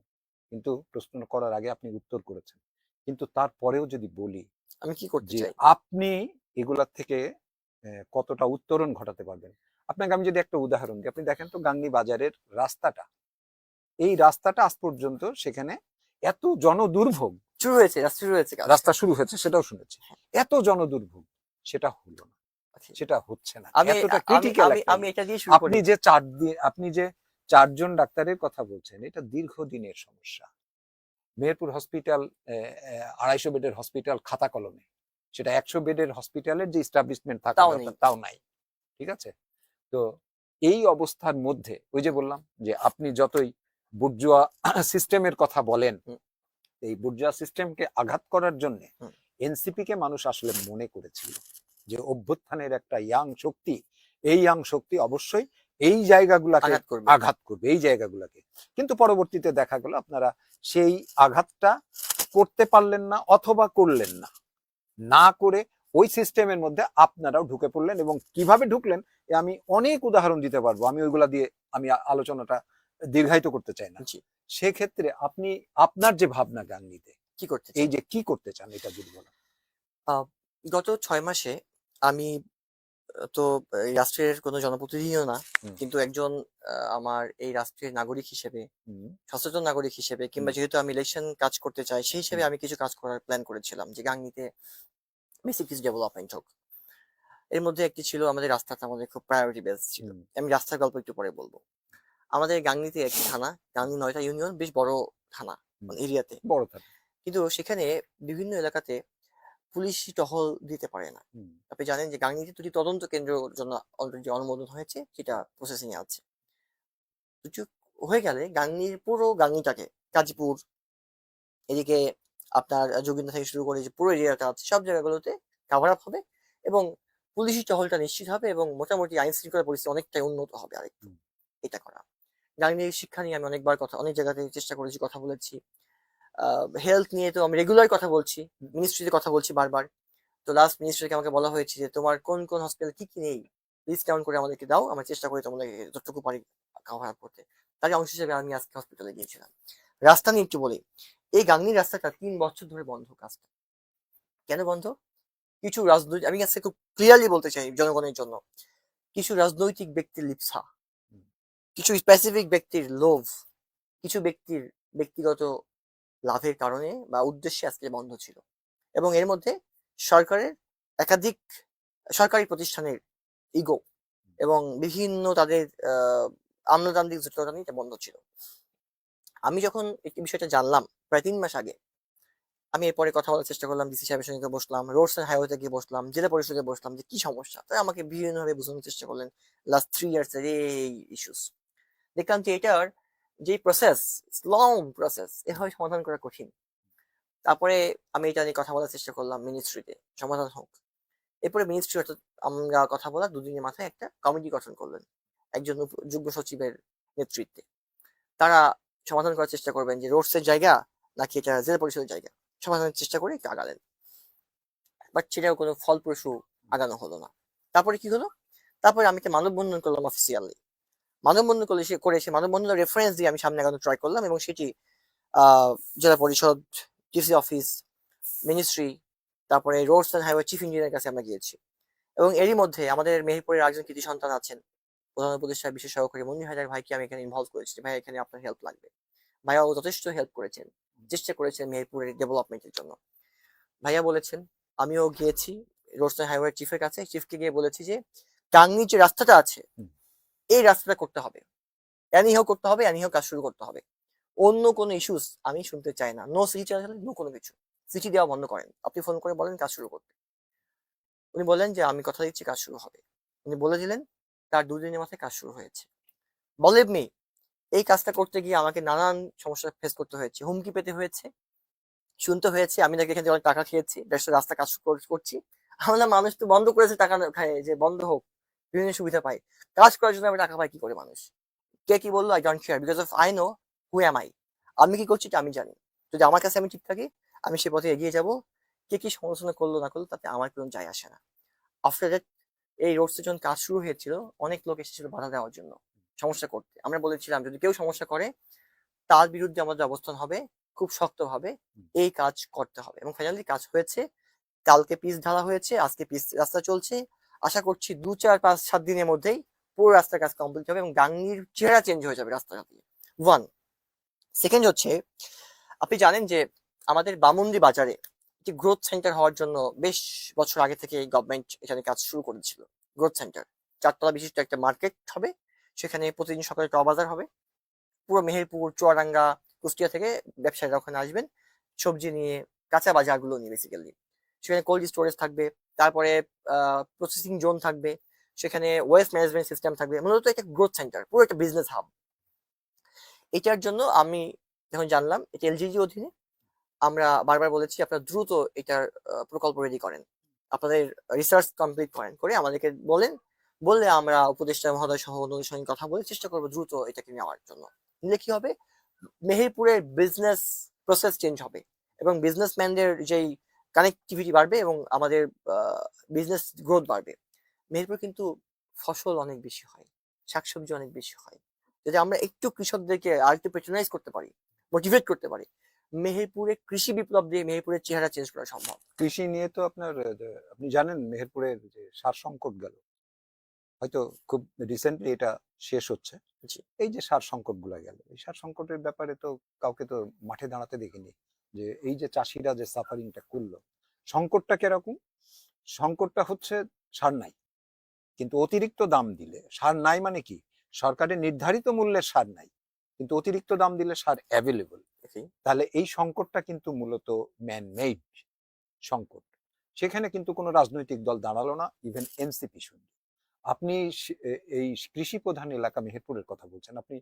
কিন্তু প্রশ্ন করার আগে আপনি উত্তর করেছেন। কিন্তু তারপরেও যদি বলি আমি কি করতে যে চাই? আপনি এগুলার থেকে কতটা উত্তরণ ঘটাতে পারবেন। আপনাকে আমি যদি একটা উদাহরণ দিই, আপনি দেখেন তো গাংনী বাজারের রাস্তাটা, এই রাস্তাটা আজ পর্যন্ত সেখানে এত জনদুর্ভোগ, শুরু হয়েছে, রাস্তা শুরু হয়েছে কাজ। রাস্তা শুরু হয়েছে সেটাও শুনেছি, এত জনদুর্ভোগ সেটা হলো না, Okay. সেটা হচ্ছে না, আমি এতটা আমি ক্রিটিক্যাল আমি একটা আমি ইয়ে। এটা দিয়ে শুরু করি। আপনি যে 4 জন ডাক্তারের কথা বলছেন, এটা দীর্ঘদিনের সমস্যা। মেহেরপুর হসপিটাল 250 বেডের হসপিটাল খাতা কলমে, সেটা 100 বেডের হসপিটালের যে এস্টাবলিশমেন্ট থাকা তাও দরকার নেই। তাও নাই। ঠিক আছে? তো এই অবস্থার মধ্যে ওই যে বললাম যে আপনি যতই বুর্জোয়া সিস্টেমের কথা বলেন, হুম। এই বুর্জোয়া সিস্টেমকে আঘাত করার জন্য হুম। এনসিপি কে মানুষ আসলে মনে করেছিল যে অভ্যুত্থানের একটা ইয়াং শক্তি, এই ইয়াং শক্তি অবশ্যই এই জায়গাগুলাকে আঘাত করবে। আঘাত করবে, এই জায়গাগুলাকে। কিন্তু পরবর্তীতে দেখা গেল আপনারা সেই আঘাতটা করতে পারলেন না, অথবা করলেন না, না করে ওই সিস্টেমের মধ্যে আপনারাও ঢুকে পড়লেন। এবং কিভাবে ঢুকলেন আমি অনেক উদাহরণ দিতে পারবো, আমি ওইগুলা দিয়ে আমি আলোচনাটা দীর্ঘায়িত করতে চাই না। জি। সেক্ষেত্রে আপনি আপনার যে ভাবনা গাংনীতে, কি করতে এই চাই? যে কি করতে চান, এটা যদি বলেন। গত 6 মাসে আমি তো এই রাষ্ট্রের কোনো জনপ্রতিনিধিও না, হুম। কিন্তু একজন আমার এই রাষ্ট্রের নাগরিক হিসেবে, হুম। সচেতন নাগরিক হিসেবে, কিংবা হুম। যেহেতু আমি ইলেকশন কাজ করতে চাই, সেই হিসেবে হুম। আমি কিছু কাজ করার প্ল্যান করেছিলাম যে গাংনীতে বেসিক কিছু ডেভেলপমেন্ট হোক। এর মধ্যে একটি ছিল আমাদের রাস্তাটা, আমাদের খুব প্রায়োরিটি বেস ছিল। হুম। আমি রাস্তার গল্প একটু পরে বলবো। আমাদের গাংনীতে একটি থানা, গাংনী 9টা ইউনিয়ন, বেশ বড় থানা হুম। এরিয়াতে, বড় থানা। কিন্তু সেখানে বিভিন্ন এলাকাতে পুলিশি টহল দিতে পারে না। হুম। আপনি জানেন যে গাংনীতে দুটি তদন্ত কেন্দ্রের জন্য অলরেডি অনুমোদন হয়েছে, যেটা প্রসেসিং এ আছে। দুটো হয়ে গেলে গাংনীর পুরো গাংনীটাকে, গাজীপুর, এদিকে আপনার যোগিন্দা থেকে শুরু করে যে পুরো এরিয়াটা আছে, সব জায়গাগুলোতে কাভার আপ হবে, এবং পুলিশি টহলটা নিশ্চিত হবে, এবং মোটামুটি আইন শৃঙ্খলা পরিস্থিতি অনেকটাই উন্নত হবে আরেকটু। হুম। এটা করা। গাংনীর শিক্ষা নিয়ে আমি অনেকবার অনেক জায়গাতে চেষ্টা করেছি, কথা বলেছি। হেলথ নিয়ে তো আমি রেগুলার কথা বলছি, মিনিস্ট্রিতে কথা বলছি বারবার। তো লাস্ট মিনিস্ট্রি থেকে আমাকে বলা হয়েছে যে তোমার কোন কোন হসপিটালে কি কি নেই লিস্ট ডাউন করে আমাদেরকে দাও, আমরা চেষ্টা করি তোমাদেরকে যতটুকু পারি কভার আপ করতে। তারই অংশ হিসেবে আমি আজকে হসপিটালে গিয়েছিলাম। রাস্তা নিয়ে একটু বলি। এই গাংনীর রাস্তাটা 3 বছর ধরে বন্ধ। কাজটা কেন বন্ধ? কিছু রাজনৈতিক, আমি আজকে খুব ক্লিয়ারলি বলতে চাই জনগণের জন্য, কিছু রাজনৈতিক ব্যক্তির লিপ্সা, হুম। কিছু স্পেসিফিক ব্যক্তির লোভ, কিছু ব্যক্তির ব্যক্তিগত লাভের কারণে বা উদ্দেশ্যে আজকে বন্ধ ছিল। এবং এর মধ্যে সরকারের একাধিক সরকারি প্রতিষ্ঠানের ইগো এবং বিভিন্ন তাদের আমলাতান্ত্রিক জটিলতা নিয়ে এটা বন্ধ ছিল। আমি যখন এই বিষয়টা জানলাম প্রায় 3 মাস আগে, আমি এরপরে কথা বলার চেষ্টা করলাম, ডিসি সাহেবের সঙ্গে বসলাম, রোডস এন্ড হাইওয়েতে গিয়ে বসলাম, জেলা পরিষদে বসলাম যে কি সমস্যা। তাই আমাকে বিভিন্নভাবে বোঝানোর চেষ্টা করলেন লাস্ট 3 ইয়ার্স এর এই ইস্যুস। দেখলাম যে এটার যে প্রসেস, লং প্রসেস, এভাবে সমাধান করা কঠিন। তারপরে আমি এটা নিয়ে কথা বলার চেষ্টা করলাম মিনিস্ট্রিতে, সমাধান হোক। এরপরে মিনিস্ট্রি, অর্থাৎ আমরা কথা বলার 2 দিনের মাথায় একটা কমিটি গঠন করলেন একজন যুগ্ম সচিবের নেতৃত্বে। তারা সমাধান করার চেষ্টা করবেন যে রোডস এর জায়গা নাকি এটা জেলা পরিষদের জায়গা, সমাধানের চেষ্টা করে একটু আগালেন। বাট সেটাও কোনো ফলপ্রসূ আগানো হলো না। তারপরে কি হলো? তারপরে আমি একটা মানববন্ধন করলাম অফিসিয়ালি। মানববন্ধন করে সে মানববন্ধনের রেফারেন্স দিয়ে আমি সামনে আগানোর ট্রাই করলাম, এবং সেটি জেলা পরিষদ ডিসি অফিস, মিনিস্ট্রি, তারপরে রোডস অ্যান্ড হাইওয়ে চিফ ইঞ্জিনিয়ারের কাছে আমরা গিয়েছি। এবং এরই মধ্যে আমাদের মেহেরপুরের একজন কৃতি সন্তান আছেন, প্রধান উপদেষ্টা বিশেষ সহকারী মনির হায়দার ভাইকে আমি এখানে ইনভলভ করেছি, ভাই এখানে আপনার হেল্প লাগবে। ভাইয়াও যথেষ্ট হেল্প করেছেন, চেষ্টা করেছেন মেহেরপুরের ডেভেলপমেন্টের জন্য। ভাইয়া বলেছেন, আমিও গিয়েছি রোডস অ্যান্ড হাইওয়ে চিফের কাছে, চিফকে গিয়ে বলেছি যে টাঙ্গির যে রাস্তাটা আছে হুম। এই রাস্তাটা করতে হবে, এনিহাও করতে হবে, এনিহাও কাজ শুরু করতে হবে। অন্য কোনো ইস্যুস আমি শুনতে চাই না, নো সিটি চার্জ, নো কোনো কিছু, চিঠি দেওয়া বন্ধ করেন, আপনি ফোন করে বলেন কাজ শুরু করতে। উনি বললেন যে আমি কথা দিচ্ছি কাজ শুরু হবে। উনি বলে দিলেন, তার 2 দিনের মাথায় কাজ শুরু হয়েছে। বলিভ মি, এই কাজটা করতে গিয়ে আমাকে নানান সমস্যা ফেস করতে হয়েছে, হুমকি পেতে হয়েছে, শুনতে হয়েছে আমি নাকি এখান থেকে অনেক টাকা খেয়েছি, রাস্তা কাজ করছি। আমরা মানুষ তো বন্ধ করেছে টাকা খায়, যে বন্ধ হোক, বিভিন্ন সুবিধা পাই, কাজ করার জন্য আমি টাকা পাই কি করে মানুষ? কে কি বললো I don't care, because of I know who am I. আমি কি করছি এটা আমি জানি। যদি আমার কাছে আমি ঠিক থাকি, আমি সে পথে এগিয়ে যাব। কে কি সমালোচনা করলো না করলো তাতে আমার কোনো যায় আসে না। আফটার দ্যাট, এই রোডসে যখন কাজ শুরু হয়েছিল, অনেক লোক এসেছিল বাধা দেওয়ার জন্য, সমস্যা করতে। আমরা বলেছিলাম যদি কেউ সমস্যা করে তার বিরুদ্ধে আমাদের অবস্থান হবে খুব শক্তভাবে, এই কাজ করতে হবে। এবং ফাইনালি কাজ হয়েছে, কালকে পিচ ঢালা হয়েছে, আজকে পিচ রাস্তা চলছে। আশা করছি 2, 4, 5, 7 দিনের মধ্যেই পুরো রাস্তার কাজ কমপ্লিট হবে এবং গাংনীর চেহারা চেঞ্জ হয়ে যাবে রাস্তাঘাট দিয়ে। ওয়ান, সেকেন্ড হচ্ছে, আপনি জানেন যে আমাদের বামুন্দি বাজারে একটি গ্রোথ সেন্টার হওয়ার জন্য বেশ বছর আগে থেকে গভর্নমেন্ট এখানে কাজ শুরু করেছিল। গ্রোথ সেন্টার 4 তলা বিশিষ্ট একটা মার্কেট হবে, সেখানে প্রতিদিন সকালে টপ বাজার হবে। পুরো মেহেরপুর, চুয়াডাঙ্গা, কুষ্টিয়া থেকে ব্যবসায়ীরা ওখানে আসবেন সবজি নিয়ে, কাঁচা বাজারগুলো নিয়ে বেসিক্যালি। সেখানে কোল্ড স্টোরেজ থাকবে, তারপরে প্রসেসিং জোন থাকবে, সেখানে ওয়েস্ট ম্যানেজমেন্ট সিস্টেম থাকবে, মূলত একটা গ্রোথ সেন্টার, পুরো একটা বিজনেস হাব। এটার জন্য আমি যখন জানলাম এটা এলজিজি অধীনে, আমরা বারবার বলেছি আপনারা দ্রুত এটার প্রকল্প রেডি করেন, আপনাদের রিসার্চ কমপ্লিট করেন, করে আমাদেরকে বলেন, বললে আমরা উপদেষ্টা মহোদয় সহ অন্যদের সঙ্গে কথা বলে চেষ্টা করবো দ্রুত এটাকে নেওয়ার জন্য। নিলে কি হবে, মেহেরপুরের বিজনেস প্রসেস চেঞ্জ হবে এবং বিজনেসম্যানদের যেই কানেক্টিভিটি বাড়বে এবং আমাদের বিজনেস গ্রোথ বাড়বে। মেহেরপুর কিন্তু ফসল অনেক বেশি হয়, শাকসবজি অনেক বেশি হয়। যদি আমরা একটু কৃষকদেরকে আর একটু পেট্রোনাইজ করতে পারি, মোটিভেট করতে পারি, মেহেরপুরে কৃষি বিপ্লব দিয়ে মেহেরপুরের চেহারা চেঞ্জ করা সম্ভব। কৃষি নিয়ে তো আপনার আপনি জানেন মেহেরপুরের যে সার সংকট গেল, হয়তো খুব রিসেন্টলি এটা শেষ হচ্ছে। জি। এই যে সার সংকট গুলা গেল, এই সার সংকটের ব্যাপারে তো কাউকে তো মাঠে দাঁড়াতে দেখিনি, যে এই যে চাষিরা যে সাফারিংটা করলো, সংকটটা কিরকম? সংকটটা হচ্ছে সার নাই, কিন্তু অতিরিক্ত দাম দিলে, সার নাই মানে কি, সরকারের নির্ধারিত মূল্যে সার নাই, কিন্তু অতিরিক্ত দাম দিলে সার অ্যাভেলেবল। Okay. তাহলে এই সংকটটা কিন্তু মূলত ম্যান মেড সংকট। সেখানে কিন্তু কোনো রাজনৈতিক দল দাঁড়ালো না, ইভেন এনসিপি শুনল। আপনি এই কৃষি প্রধান এলাকা মেহেরপুরের কথা বলছেন, আপনি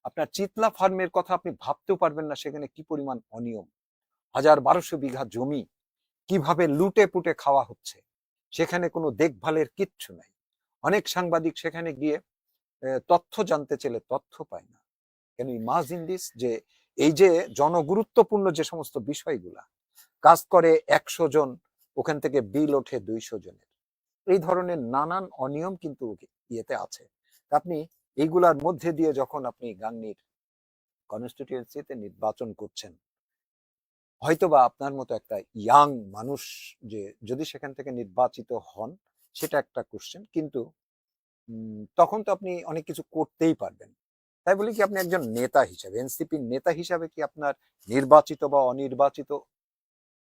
আপনার চিতলা ফার্মের কথা আপনি ভাবতেও পারবেন না সেখানে কি পরিমাণ অনিয়ম, 1200 বিঘা জমি কিভাবে লুটে পুটে খাওয়া হচ্ছে, সেখানে কোনো দেখভালের কিচ্ছু নাই। অনেক সাংবাদিক সেখানে গিয়ে তথ্য জানতে চাইলে তথ্য পায় না। কেন ইমাজিন দিস, যে এই যে জনগুরুত্বপূর্ণ যে সমস্ত বিষয়গুলা কাজ করে 100 জন, ওখান থেকে বিল ওঠে 200 জনের, এই ধরনের নানান অনিয়ম কিন্তু ইয়েতে আছে। আপনি এইগুলার মধ্যে দিয়ে যখন আপনি গাংনীর কনস্টিটিউয়েন্সিতে নির্বাচন করছেন, হয়তোবা আপনার মতো একটা ইয়াং মানুষ যে যদি সেখান থেকে নির্বাচিত হন সেটা একটা কোশ্চেন, কিন্তু তখন তো আপনি অনেক কিছু করতেই পারবেন। তাই বলি কি, আপনি একজন নেতা হিসাবে, এনসিপির নেতা হিসাবে কি আপনার নির্বাচিত বা অনির্বাচিত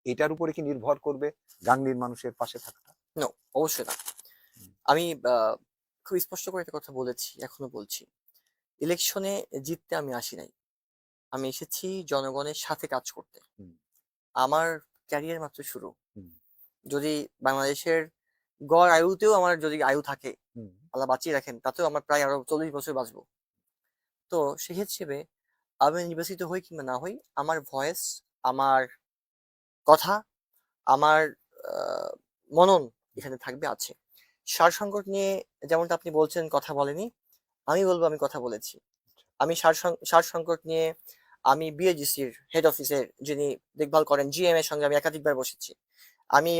এটার উপরে কি নির্ভর করবে গাংনীর মানুষের পাশে থাকাটা? নো, অবশ্যই না। আমি খুব স্পষ্ট করে একটা কথা বলেছি, এখনো বলছি, ইলেকশনে জিততে আমি আসি নাই, আমি এসেছি জনগণের সাথে কাজ করতে। হুম, আমার ক্যারিয়ার মাত্র শুরু। হুম, যদি বাংলাদেশের গড় আয়ুতেও আমার যদি আয়ু থাকে, হুম, আল্লাহ বাঁচিয়ে রাখেন, তাতেও আমার প্রায় আরো 40 বছর বাঁচবো। তো সেই হিসেবে আমি নির্বাচিত হই কিংবা না হই, আমার ভয়েস, আমার কথা, আমার মনন এখানে থাকবে, আছে। সার সংকট নিয়ে যেমনটা আপনি বলছেন কথা বলেনি, আমি বলবো আমি কথা বলেছি। আমি সার সংকট নিয়ে আমি বিএজিসির হেড অফিসের যিনি দেখভাল করেন জিএম এর সঙ্গে আমি একাধিকবার বসেছি। আমি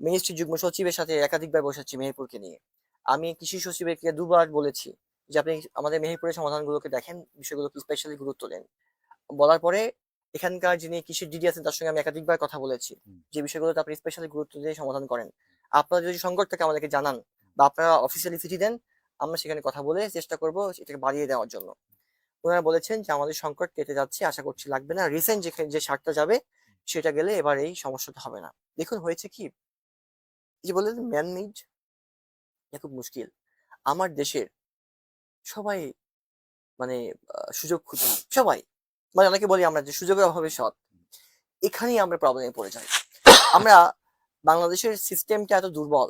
মিনিস্ট্রি যুগ্ম সচিবের সাথে একাধিকবার বসেছি মেহেরপুরকে নিয়ে। আমি কৃষি সচিবকে 2 বার বলেছি যে আপনি আমাদের মেহেরপুরের সমাধানগুলোকে দেখেন, বিষয়গুলোকে স্পেশালি গুরুত্ব দেন। বলার পরে এখানকার যিনি কৃষি ডিডি আছেন তার সঙ্গে আমি একাধিকবার কথা বলেছি হুম। যে বিষয়গুলোতে আপনি স্পেশালি গুরুত্ব দিয়ে সমাধান করেন। আপনারা যদি সংকট থাকে আমাদেরকে জানান বা আপনারা অফিসিয়ালি চিঠি দেন, আমরা সেখানে কথা বলে চেষ্টা করব এটাকে বাড়িয়ে দেওয়ার জন্য। ওনারা বলেছেন যে আমাদের সংকট কেটে যাচ্ছে, আশা করছি লাগবে না। রিসেন্ট যে সারটা যাবে সেটা গেলে এবার এই সমস্যাটা হবে না। দেখুন হয়েছে কি, এই যে বললেন ম্যান মেড, এটা খুব মুশকিল। আমার দেশের সবাই মানে সুযোগ খুঁজে সবাই, মানে অনেকে বলি আমরা যে সুযোগের অভাবে সৎ, এখানেই আমরা প্রবলেমে পড়ে যাই। আমরা বাংলাদেশের সিস্টেমটা এত দুর্বল,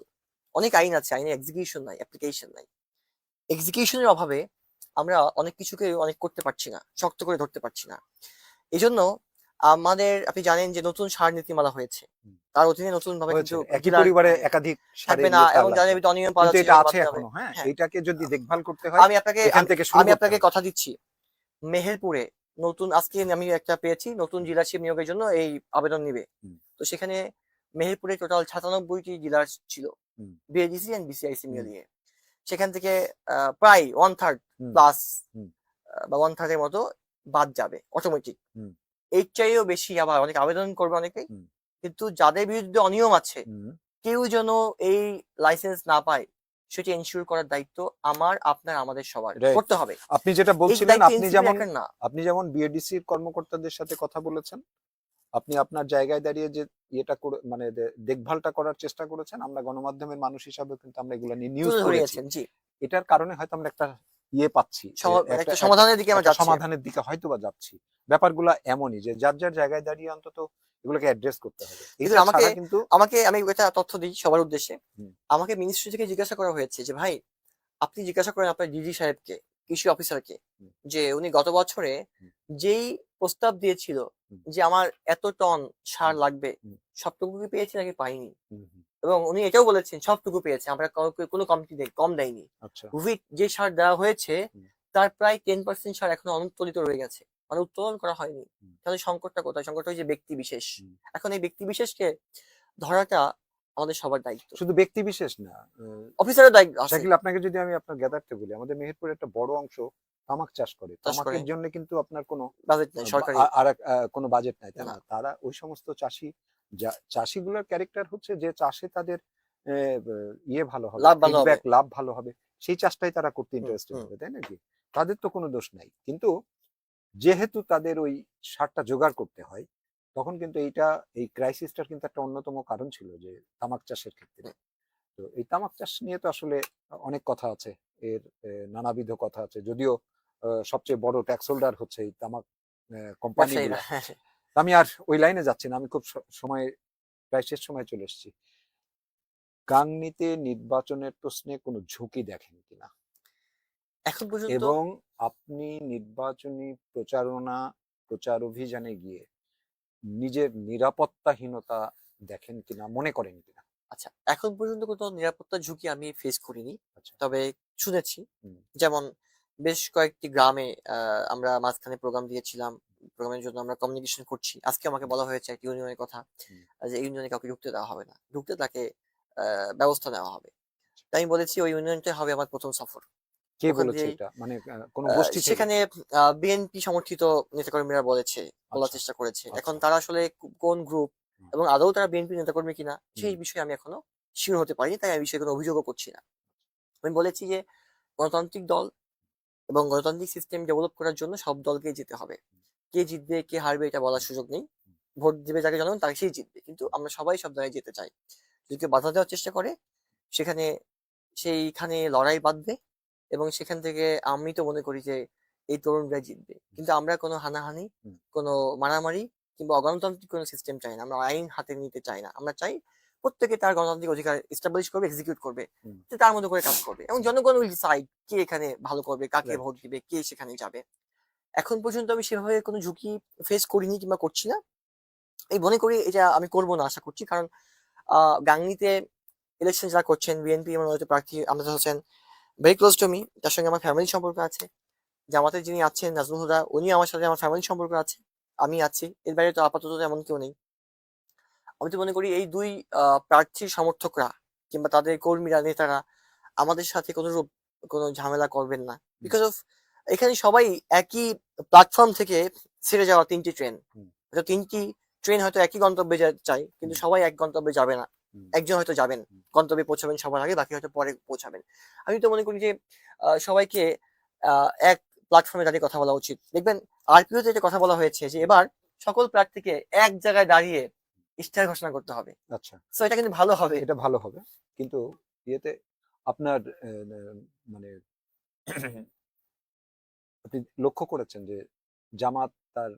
অনেক আইন আছে, আইনের এক্সিকিউশন নাই, অ্যাপ্লিকেশন নাই। এক্সিকিউশনের অভাবে আমরা অনেক কিছুকে অনেক করতে পারছি না, শক্ত করে ধরতে পারছি না। এই জন্য আমাদের, আপনি জানেন যে নতুন সার নীতিমালা হয়েছে, হুম। তার অধীনে নতুন ভাবে হয়েছে কিন্তু একই ডিলার পরিবারে একাধিক থাকবে সারের না, ইয়ে এবং লাগবে, যাদের ভিতরে অনিয়ম পাওয়া কিন্তু যাচ্ছে এটা সেগুলো আছে বাদ এখনো। হ্যাঁ, হ্যাঁ, এইটাকে যদি দেখভাল করতে হয় আমি আপনাকে এখান থেকে শুরু আমি করতে আপনাকে হবে। কথা দিচ্ছি, মেহেরপুরে নতুন আজকে আমি একটা পেয়েছি, নতুন ডিলারশিপ নিয়োগের জন্য এই আবেদন নিবে। হুম। তো সেখানে মেহেরপুরে টোটাল 97টি ডিলার ছিল, হুম। বিএডিসি এন্ড বিসিআইসি হুম। মিলিয়ে। সেখান থেকে প্রায় 1/3 হুম। প্লাস হুম। বা 1/3 এর মতো বাদ যাবে অটোমেটিক। হুম। এর চাইও বেশি আবার অনেক আবেদন করবে অনেকেই, হুম। কিন্তু যাদের বিরুদ্ধে অনিয়ম আছে হুম। কেউ যেন এই লাইসেন্স না পায় সেটি এনশিওর করার দায়িত্ব আমার, আপনার, আমাদের সবার রাইট। করতে হবে। আপনি যেটা এই বলছিলেন, দায়িত্ব আপনি এনসিপি যেমন একার না। বিএডিসির কর্মকর্তাদের সাথে কথা বলেছেন, আপনি আপনার জায়গায় দাঁড়িয়ে যে ইয়েটা করে মানে দেখভালটা করার চেষ্টা করেছেন, আমরা গণমাধ্যমের মানুষ হিসাবে কিন্তু আমরা এগুলো নিয়ে নিউজ তুলে করেছি। ধরিয়েছেন, জি। এটার কারণে হয়তো আমরা একটা ইয়ে পাচ্ছি, মানে একটা একটা সমাধানের দিকে আমরা একটা যাচ্ছি। সমাধানের দিকে হয়তোবা যাচ্ছি। ব্যাপারগুলো এমনই যে যার যার জায়গায় দাঁড়িয়ে অন্তত এগুলোকে অ্যাড্রেস করতে হবে। কিন্তু এটা আমাকে ছাড়া কিন্তু আমি একটা তথ্য দিই সবার উদ্দেশ্যে। হুম। আমাকে মিনিস্ট্রি থেকে জিজ্ঞাসা করা হয়েছে যে ভাই, আপনি জিজ্ঞাসা করেন আপনার ডিডি সাহেবকে, কৃষি অফিসারকে, হুম। যে উনি গত বছরে হুম। যেই প্রস্তাব দিয়েছিল হুম। যে আমার এত টন সার হুম। লাগবে, হুম। সবটুকু কি পেয়েছি নাকি পাইনি। হুম। হুম। এবং উনি এটাও বলেছেন সবটুকু পেয়েছে, আমরা কোনো কমতি নেই, কম দেয়নি। আচ্ছা। উইথ যে সার দেওয়া হয়েছে হুম। তার প্রায় 10% সার এখনো অনুত্তোলিত রয়ে গেছে, মানে উত্তোলন করা হয়নি। হুম। তাহলে সংকটটা কোথায়? সংকট হয়েছে ব্যক্তি বিশেষ। হুম। এখন এই ব্যক্তি বিশেষকে ধরাটা আমাদের সবার দায়িত্ব, শুধু ব্যক্তি বিশেষ না, অফিসারের দায়িত্ব আছে শাকিল, আপনাকে যদি আমি আপনার জ্ঞাতার্থে বলি, আমাদের মেহেরপুরে একটা বড় অংশ তামাক চাষ করে। চাষ করে, তামাকের জন্য কিন্তু আপনার কোনো বাজেট নেই সরকারি। কোনো বাজেট নাই, তাই না, না? তারা ওই সমস্ত চাষিগুলোর ক্যারেক্টার হচ্ছে যে চাষে তাদের ইয়ে ভালো হবে, লাভ ভালো হবে। ফিডব্যাক, লাভ ভালো হবে, সেই চাষটাই তারা করতে হুম, ইন্টারেস্টেড হুম। হবে, তাই নাকি? তাদের তো কোনো দোষ নাই, কিন্তু যেহেতু তাদের ওই সারটা জোগাড় করতে হয়, তখন কিন্তু এই ক্রাইসিসটার কিন্তু একটা অন্যতম কারণ ছিল যে তামাক চাষের ক্ষেত্রে। তো এই তামাক চাষ নিয়ে তো আসলে অনেক কথা আছে, এর নানাবিধ কথা আছে, যদিও সবচেয়ে বড় ট্যাক্স হোল্ডার হচ্ছে এই তামাক ব্যবসায়ীরা। কোম্পানিগুলা। আমি আর ওই লাইনে যাচ্ছি না, আমি খুব সময় প্রায় শেষ সময় চলে এসেছি। গাংনীতে নির্বাচনের প্রশ্নে কোনো ঝুঁকি দেখেন কিনা, এখন পর্যন্ত এবং আপনি নির্বাচনী প্রচার অভিযানে গিয়ে নিজের নিরাপত্তাহীনতা দেখেন কিনা, মনে করেন কিনা? আচ্ছা, এখন পর্যন্ত কোনো নিরাপত্তার ঝুঁকি আমি ফেস করিনি। আচ্ছা। তবে শুনেছি, হুম। যেমন বেশ কয়েকটি গ্রামে আমরা মাঝখানে প্রোগ্রাম দিয়েছিলাম। প্রোগ্রামের জন্য আমরা কমিউনিকেশন করছি। আজকে আমাকে বলা হয়েছে একটা ইউনিয়নের কথা, হুম। যে এই ইউনিয়নে কাউকে ঢুকতে দেওয়া হবে না। ঢুকতে তাকে ব্যবস্থা নেওয়া হবে। তাই আমি বলেছি ওই ইউনিয়নটাই হবে আমার ১ম সফর। কে ওখান বলেছে দিয়েই এটা, মানে কোনো গোষ্ঠী থেকে? সেখানে বিএনপি সমর্থিত নেতাকর্মীরা বলেছে, বলার আচ্ছা। চেষ্টা করেছে। এখন আচ্ছা। তারা আসলে কোন গ্রুপ হুম। এবং আদৌ তারা বিএনপি নেতাকর্মী কিনা হুম। সেই বিষয়ে আমি এখনো সিওর হতে পারিনি। তাই এই বিষয়ে কোনো অভিযোগও করছি না। আমি বলেছি যে গণতান্ত্রিক দল এবং গণতান্ত্রিক সিস্টেম ডেভেলপ করার জন্য সব দলকেই যেতে হবে। কে জিতবে কে হারবে এটা বলার সুযোগ নেই। ভোট দিবে যাকে জনগণ তাকে সেই জিতবে। কিন্তু আমরা সবাই সব জায়গায় যেতে চাই। যদি কেউ বাধা দেওয়ার চেষ্টা করে সেখানে সেইখানে লড়াই বাধবে, এবং সেখান থেকে আমি তো মনে করি যে এই তরুণরাই জিতবে। কিন্তু আমরা কোনো হানাহানি, হুম। কোনো মারামারি কিংবা অগণতান্ত্রিক কোনো সিস্টেম চাই না। আমরা আইন হাতে নিতে চাই না। আমরা চাই প্রত্যেকে তার গণতান্ত্রিক অধিকার এস্টাবলিশ করবে, এক্সিকিউট করবে। হুম। যে তার মতো করে কাজ করবে। এবং জনগণ উইল ডিসাইড কে এখানে ভালো করবে, কাকে রাইট। ভোট দিবে, কে সেখানে যাবে। এখন পর্যন্ত আমি সেভাবে কোনো ঝুঁকি ফেস করিনি কিংবা করছি না। এই মনে করি এটা আমি করব না আশা করছি। কারণ গাংনীতে ইলেকশন যারা করছেন বিএনপি মনোনীত প্রার্থী Amjad Hossain very close to me. তার সঙ্গে আমার ফ্যামিলি সম্পর্ক আছে। জামাতের যিনি আছেন নাজমুল হুদা, উনিও আমার সাথে আমার ফ্যামিলি সম্পর্ক আছে। আমি আছি। এর বাইরে তো আপাতত এমন কেউ নেই। আমি তো মনে করি এই ২ প্রার্থীর সমর্থকরা কিংবা তাদের কর্মীরা, নেতারা আমাদের সাথে কোনরূপ কোনো ঝামেলা করবেন না। বিকজ অফ এখানে সবাই একই প্ল্যাটফর্ম থেকে ছেড়ে যাওয়া ৩ টি ট্রেন। হুম। হয়তো 3টি ট্রেন হয়তো একই গন্তব্যে চাই, কিন্তু হুম, সবাই এক গন্তব্যে যাবে না। হুম, একজন হয়তো যাবেন, হুম। গন্তব্যে পৌঁছাবেন সবার আগে, বাকি হয়তো পরে পৌঁছাবেন। আমি তো মনে করি যে সবাইকে এক প্ল্যাটফর্মে দাঁড়িয়ে কথা বলা উচিত। দেখবেন আরপিওতে এটা কথা বলা হয়েছে যে এবার সকল প্রার্থীকে এক জায়গায় দাঁড়িয়ে ইশতেহার ঘোষণা করতে হবে। আচ্ছা, সো এটা কিন্তু ভালো হবে। এটা ভালো হবে। কিন্তু ইয়েতে আপনার মানে আপনি লক্ষ্য করেছেন যে জামাত তার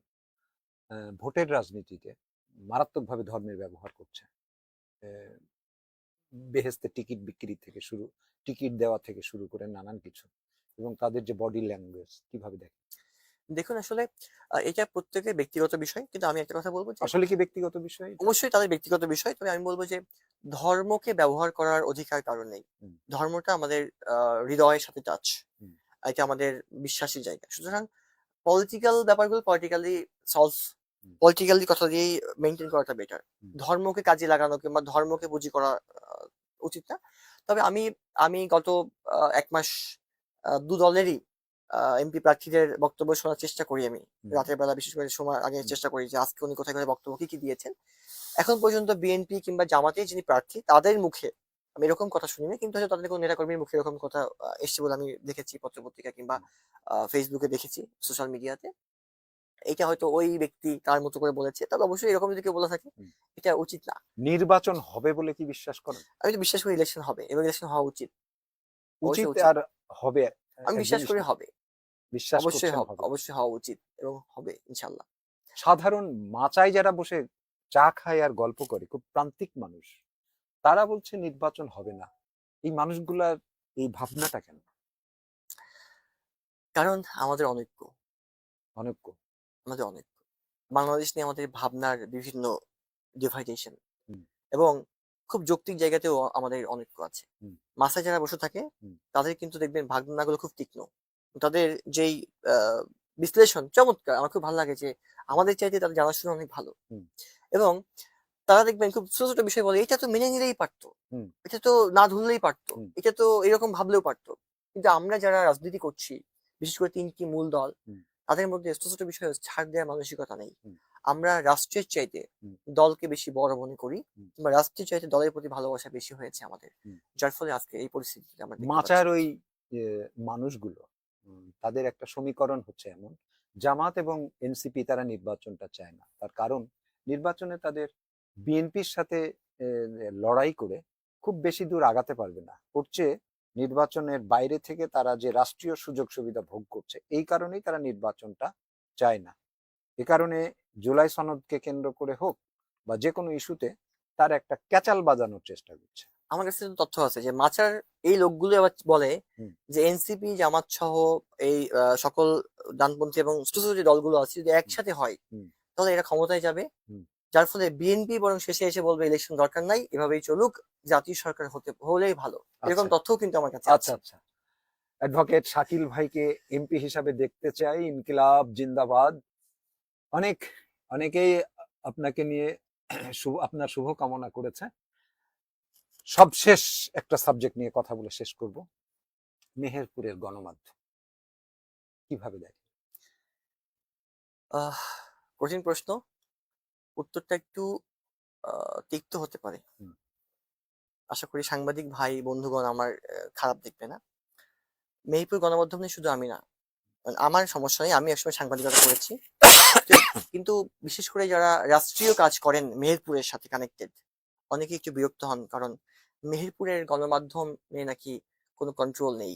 ভোটের রাজনীতিতে মারাত্মকভাবে ধর্মের ব্যবহার করছে। আহ, বেহেস্তে টিকিট বিক্রি থেকে শুরু, টিকিট দেওয়া থেকে শুরু করে নানান কিছু, এবং তাদের যে বডি ল্যাঙ্গুয়েজ কিভাবে দেখে। দেখুন আসলে এটা প্রত্যেকের ব্যক্তিগত বিষয়। কিন্তু আমি একটা কথা বলব যে আসলে কি ব্যক্তিগত বিষয় এটা? অবশ্যই তাদের ব্যক্তিগত বিষয়। তবে আমি বলব যে ধর্মকে ব্যবহার করার অধিকার কারো নেই। হুম, ধর্মটা আমাদের হৃদয়ের সাথে টাচ। হুম, এটা আমাদের বিশ্বাসী জায়গা। সুতরাং পলিটিক্যাল ব্যাপারগুলো সলভ হুম, পলিটিক্যালি কথা দিয়েই মেইনটেইন করাটা বেটার। হুম, ধর্মকে কাজে লাগানো কিংবা ধর্মকে পুঁজি করা আ উচিত না। তবে আমি আমি গত ১ মাস ২ দলেরই এমপি প্রার্থীদের বক্তব্য শোনার চেষ্টা করি আমি। হুম, রাতের বেলা বিশেষ করে শোনার আগে হুম, চেষ্টা করি যে আজকে উনি কোথায়, কোথায় বক্তব্য কি দিয়েছেন। এখন পর্যন্ত বিএনপি কিংবা জামাতের যিনি প্রার্থী তাদের মুখে আমি এরকম কথা শুনিনি। কিন্তু হয়তো তাদের কোনো নেতাকর্মীর মুখে এরকম কথা এসছে বলে আমি দেখেছি পত্র-পত্রিকা কিংবা হুম, ফেসবুকে দেখেছি, সোশ্যাল মিডিয়াতে। এইটা হয়তো ওই ব্যক্তি তার মতো করে বলেছে। তবে অবশ্যই এরকম যদি কেউ বলে থাকে, হুম। এটা উচিত না। নির্বাচন হবে বলে কি বিশ্বাস করেন? আমি তো বিশ্বাস করি ইলেকশন হবে এবং ইলেকশন হওয়া উচিত। উচিত অবশ্যই উচিত। আর হবে আমি এক বিশ্বাস জিনিস করি না। হবে। বিশ্বাস অবশ্যই করছেন হবে। অবশ্যই হওয়া উচিত এবং হবে ইনশাআল্লাহ। সাধারণ মাচায় যারা বসে চা খায় আর গল্প করে, খুব প্রান্তিক মানুষ, তারা বলছে নির্বাচন হবে না। এই মানুষগুলার এই ভাবনাটা কেন? কারণ আমাদের অনৈক্য, অনৈক্য। আমাদের অনৈক্য। বাংলাদেশ নিয়ে আমাদের ভাবনার বিভিন্ন ডিভাইডেশন হুম, এবং খুব যৌক্তিক জায়গাতেও আমাদের অনৈক্য আছে। হুম, মাসায় যারা বসে থাকে হুম, তাদের কিন্তু দেখবেন ভাবনাগুলো খুব তীক্ষ্ণ। তাদের যেই আ বিশ্লেষণ চমৎকার! আমার খুব ভালো লাগে যে হুম, আমাদের চাইতে তাদের জানাশোনা অনেক ভালো। হুম, এবং তারা দেখবেন খুব ছোট, ছোট বিষয় বলে, "এটা তো মেনে নিলেই পারত। হুম, এটা তো না ধরলেই পারত। হুম, এটা তো এরকম ভাবলেও পারত।" কিন্তু আমরা যারা রাজনীতি করছি, বিশেষ করে ৩ টি মূল দল, হুম, তাদের মধ্যে ছোট, ছোট বিষয়ে ছাড় দেওয়ার মানসিকতা নেই। হুম, আমরা রাষ্ট্রের চাইতে হুম, দলকে বেশি বড় মনে করি হুম, কিংবা রাষ্ট্রের চাইতে দলের প্রতি ভালোবাসা বেশি হয়েছে আমাদের। হুম। যার ফলে আজকে এই পরিস্থিতিটা আমরা দেখতে মাচার পাচ্ছি। ওই যে মানুষগুলো, তাদের একটা সমীকরণ হচ্ছে এমন, জামাত এবং এনসিপি তারা নির্বাচনটা চায় না। তার কারণ নির্বাচনে তাদের বিএনপির সাথে এ লড়াই করে খুব বেশি দূর আগাতে পারবে না। ওর চেয়ে নির্বাচনের বাইরে থেকে তারা যে রাষ্ট্রীয় সুযোগ সুবিধা ভোগ করছে, এই কারণেই তারা নির্বাচনটা চায় না। এ কারণে জুলাই সনদকে কেন্দ্র করে হোক বা যেকোনো ইস্যুতে তার একটা ক্যাচাল বাজানোর চেষ্টা করছে। আমার কাছে তো তথ্য আছে যে মাচার এই লোকগুলো আবার বলে হুম, যে এনসিপি, জামাত সহ এই সকল ডানপন্থী এবং ছোট, ছোট যে দলগুলো আছে যদি হুম, একসাথে হয় হুম, তাহলে এরা ক্ষমতায় যাবে। হুম। যার ফলে বিএনপি বরং শেষে এসে বলবে ইলেকশন দরকার নাই, এভাবেই চলুক, জাতীয় সরকার হলেই ভালো। এরকম আচ্ছা, তথ্যও কিন্তু আমার কাছে আচ্ছা, আছে। আচ্ছা। অ্যাডভোকেট শাকিল ভাইকে এমপি হিসাবে দেখতে চাই। ইনকিলাব জিন্দাবাদ। অনেক অনেকেই আপনাকে নিয়ে আপনার শুভ কামনা করেছে। সবশেষ একটা সাবজেক্ট নিয়ে কথা বলে শেষ করব। মেহেরপুরের গণমাধ্যম কিভাবে দেখে? আহ কঠিন প্রশ্ন। উত্তরটা একটু আ তিক্ত হতে পারে। হুম, আশা করি সাংবাদিক ভাই বন্ধুগণ আমার খারাপ দেখবে না। মেহেরপুর গণমাধ্যম নিয়ে শুধু আমি না। আমার সমস্যা নেই। আমি একসময় সাংবাদিকতা করেছি। তো কিন্তু বিশেষ করে যারা রাষ্ট্রীয় কাজ করেন মেহেরপুরের সাথে কানেক্টেড, অনেকেই একটু বিরক্ত হন। কারণ মেহেরপুরের গণমাধ্যমে নাকি কোনো কন্ট্রোল নেই।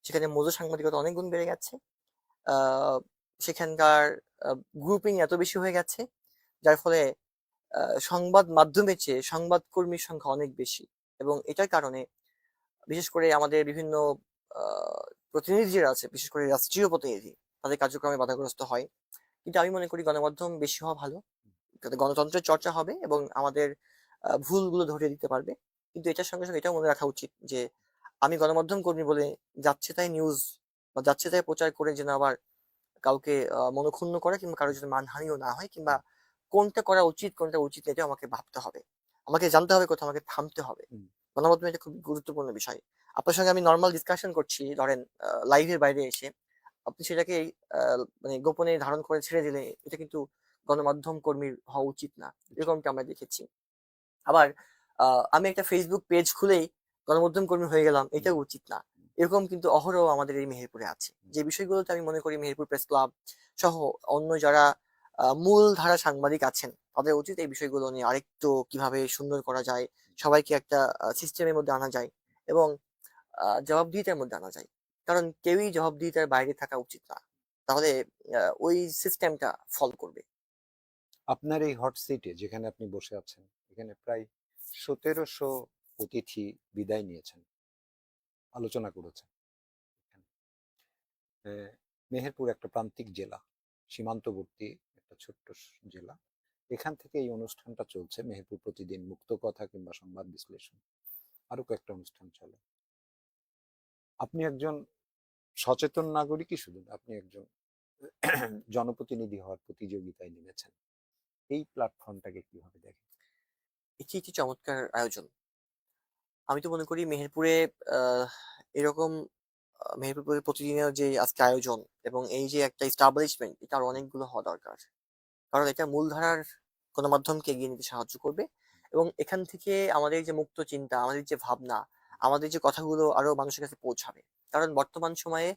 সেখানে মজু সাংবাদিকতা অনেক গুণ বেড়ে গেছে। আ সেখানকার আ গ্রুপিং এত বেশি হয়ে গেছে, যার ফলে আ সংবাদ মাধ্যমের চেয়ে সংবাদকর্মীর সংখ্যা অনেক বেশি। এবং এটার কারণে বিশেষ করে আমাদের বিভিন্ন আ প্রতিনিধি যারা আছে, বিশেষ করে রাষ্ট্রীয় প্রতিনিধি, তাদের কার্যক্রমে বাধাগ্রস্ত হয়। কিন্তু আমি মনে করি গণমাধ্যম বেশি হওয়া ভালো। যাতে গণতন্ত্রের চর্চা হবে এবং আমাদের ভুলগুলো ধরিয়ে দিতে পারবে। কিন্তু এটার সঙ্গে, সঙ্গে এটাও মনে রাখা উচিত যে আমি গণমাধ্যম কর্মী বলে যাচ্ছে তাই নিউজ বা যাচ্ছে তাই প্রচার করে যেন আবার কাউকে মনঃক্ষুণ্ণ করে কিংবা কারো যেন মানহানিও না হয় কিংবা কোনটা করা উচিত, কোনটা উচিত না এটাও আমাকে ভাবতে হবে। আমাকে জানতে হবে কোথাও আমাকে থামতে হবে। হুম, গণমাধ্যম এটা খুব গুরুত্বপূর্ণ বিষয়। আপনার সঙ্গে আমি নরমাল ডিসকাশন করছি ধরেন লাইভের বাইরে এসে। আপনি সেটাকে আ মানে গোপনে ধারণ করে ছেড়ে দিলে এটা কিন্তু গণমাধ্যম কর্মীর হওয়া উচিত না, এরকমটা আমরা দেখেছি। আবার আমি একটা ফেসবুক পেজ খুলেই গণমাধ্যম কর্মী হয়ে গেলাম, এটাও উচিত না। এরকম কিন্তু অহরহ আমাদের এই মেহেরপুরে আছে, যে বিষয়গুলোতে আমি মনে করি মেহেরপুর প্রেস ক্লাব সহ অন্য যারা মূল ধারা সাংবাদিক আছেন তাদের উচিত এই বিষয়গুলো নিয়ে আরেকটু কিভাবে সুন্দর করা যায়, সবাইকে একটা সিস্টেমের মধ্যে আনা যায় এবং জবাবদিহিতার মধ্যে আনা যায়। কারণ কেউই জবাবদিহিতার বাইরে থাকা উচিত না, তাহলে ওই সিস্টেমটা ফল করবে। আপনার এই হট সিটে যেখানে আপনি বসে আছেন, এখানে প্রায় 1700 অতিথি বিদায় নিয়েছেন, আলোচনা করেছেন। আহ, মেহেরপুর একটা প্রান্তিক জেলা, সীমান্তবর্তী একটা ছোট্ট জেলা। এখান থেকে এই অনুষ্ঠানটা চলছে, মেহেরপুর প্রতিদিন, মুক্ত কথা কিংবা সংবাদ বিশ্লেষণ, আরো কয়েকটা অনুষ্ঠান চলে। আপনি একজন সচেতন নাগরিকই শুধু না, আপনি একজন জনপ্রতিনিধি হওয়ার প্রতিযোগিতায় নেমেছেন। এই প্ল্যাটফর্মটাকে কিভাবে দেখেন? এটি একটি চমৎকার আয়োজন। আমি তো মনে করি মেহেরপুরে আহ, এরকম মেহেরপুরে প্রতিদিনের যে আজকে আয়োজন এবং এই যে একটা এস্টাবলিশমেন্ট, এটা আরো অনেকগুলো হওয়া দরকার। কারণ এটা মূলধারার গণমাধ্যমকে এগিয়ে নিতে সাহায্য করবে এবং এখান থেকে আমাদের যে মুক্ত চিন্তা, আমাদের যে ভাবনা, আমাদের যে কথাগুলো আরো মানুষের কাছে পৌঁছাবে। কারণ বর্তমান সময়ে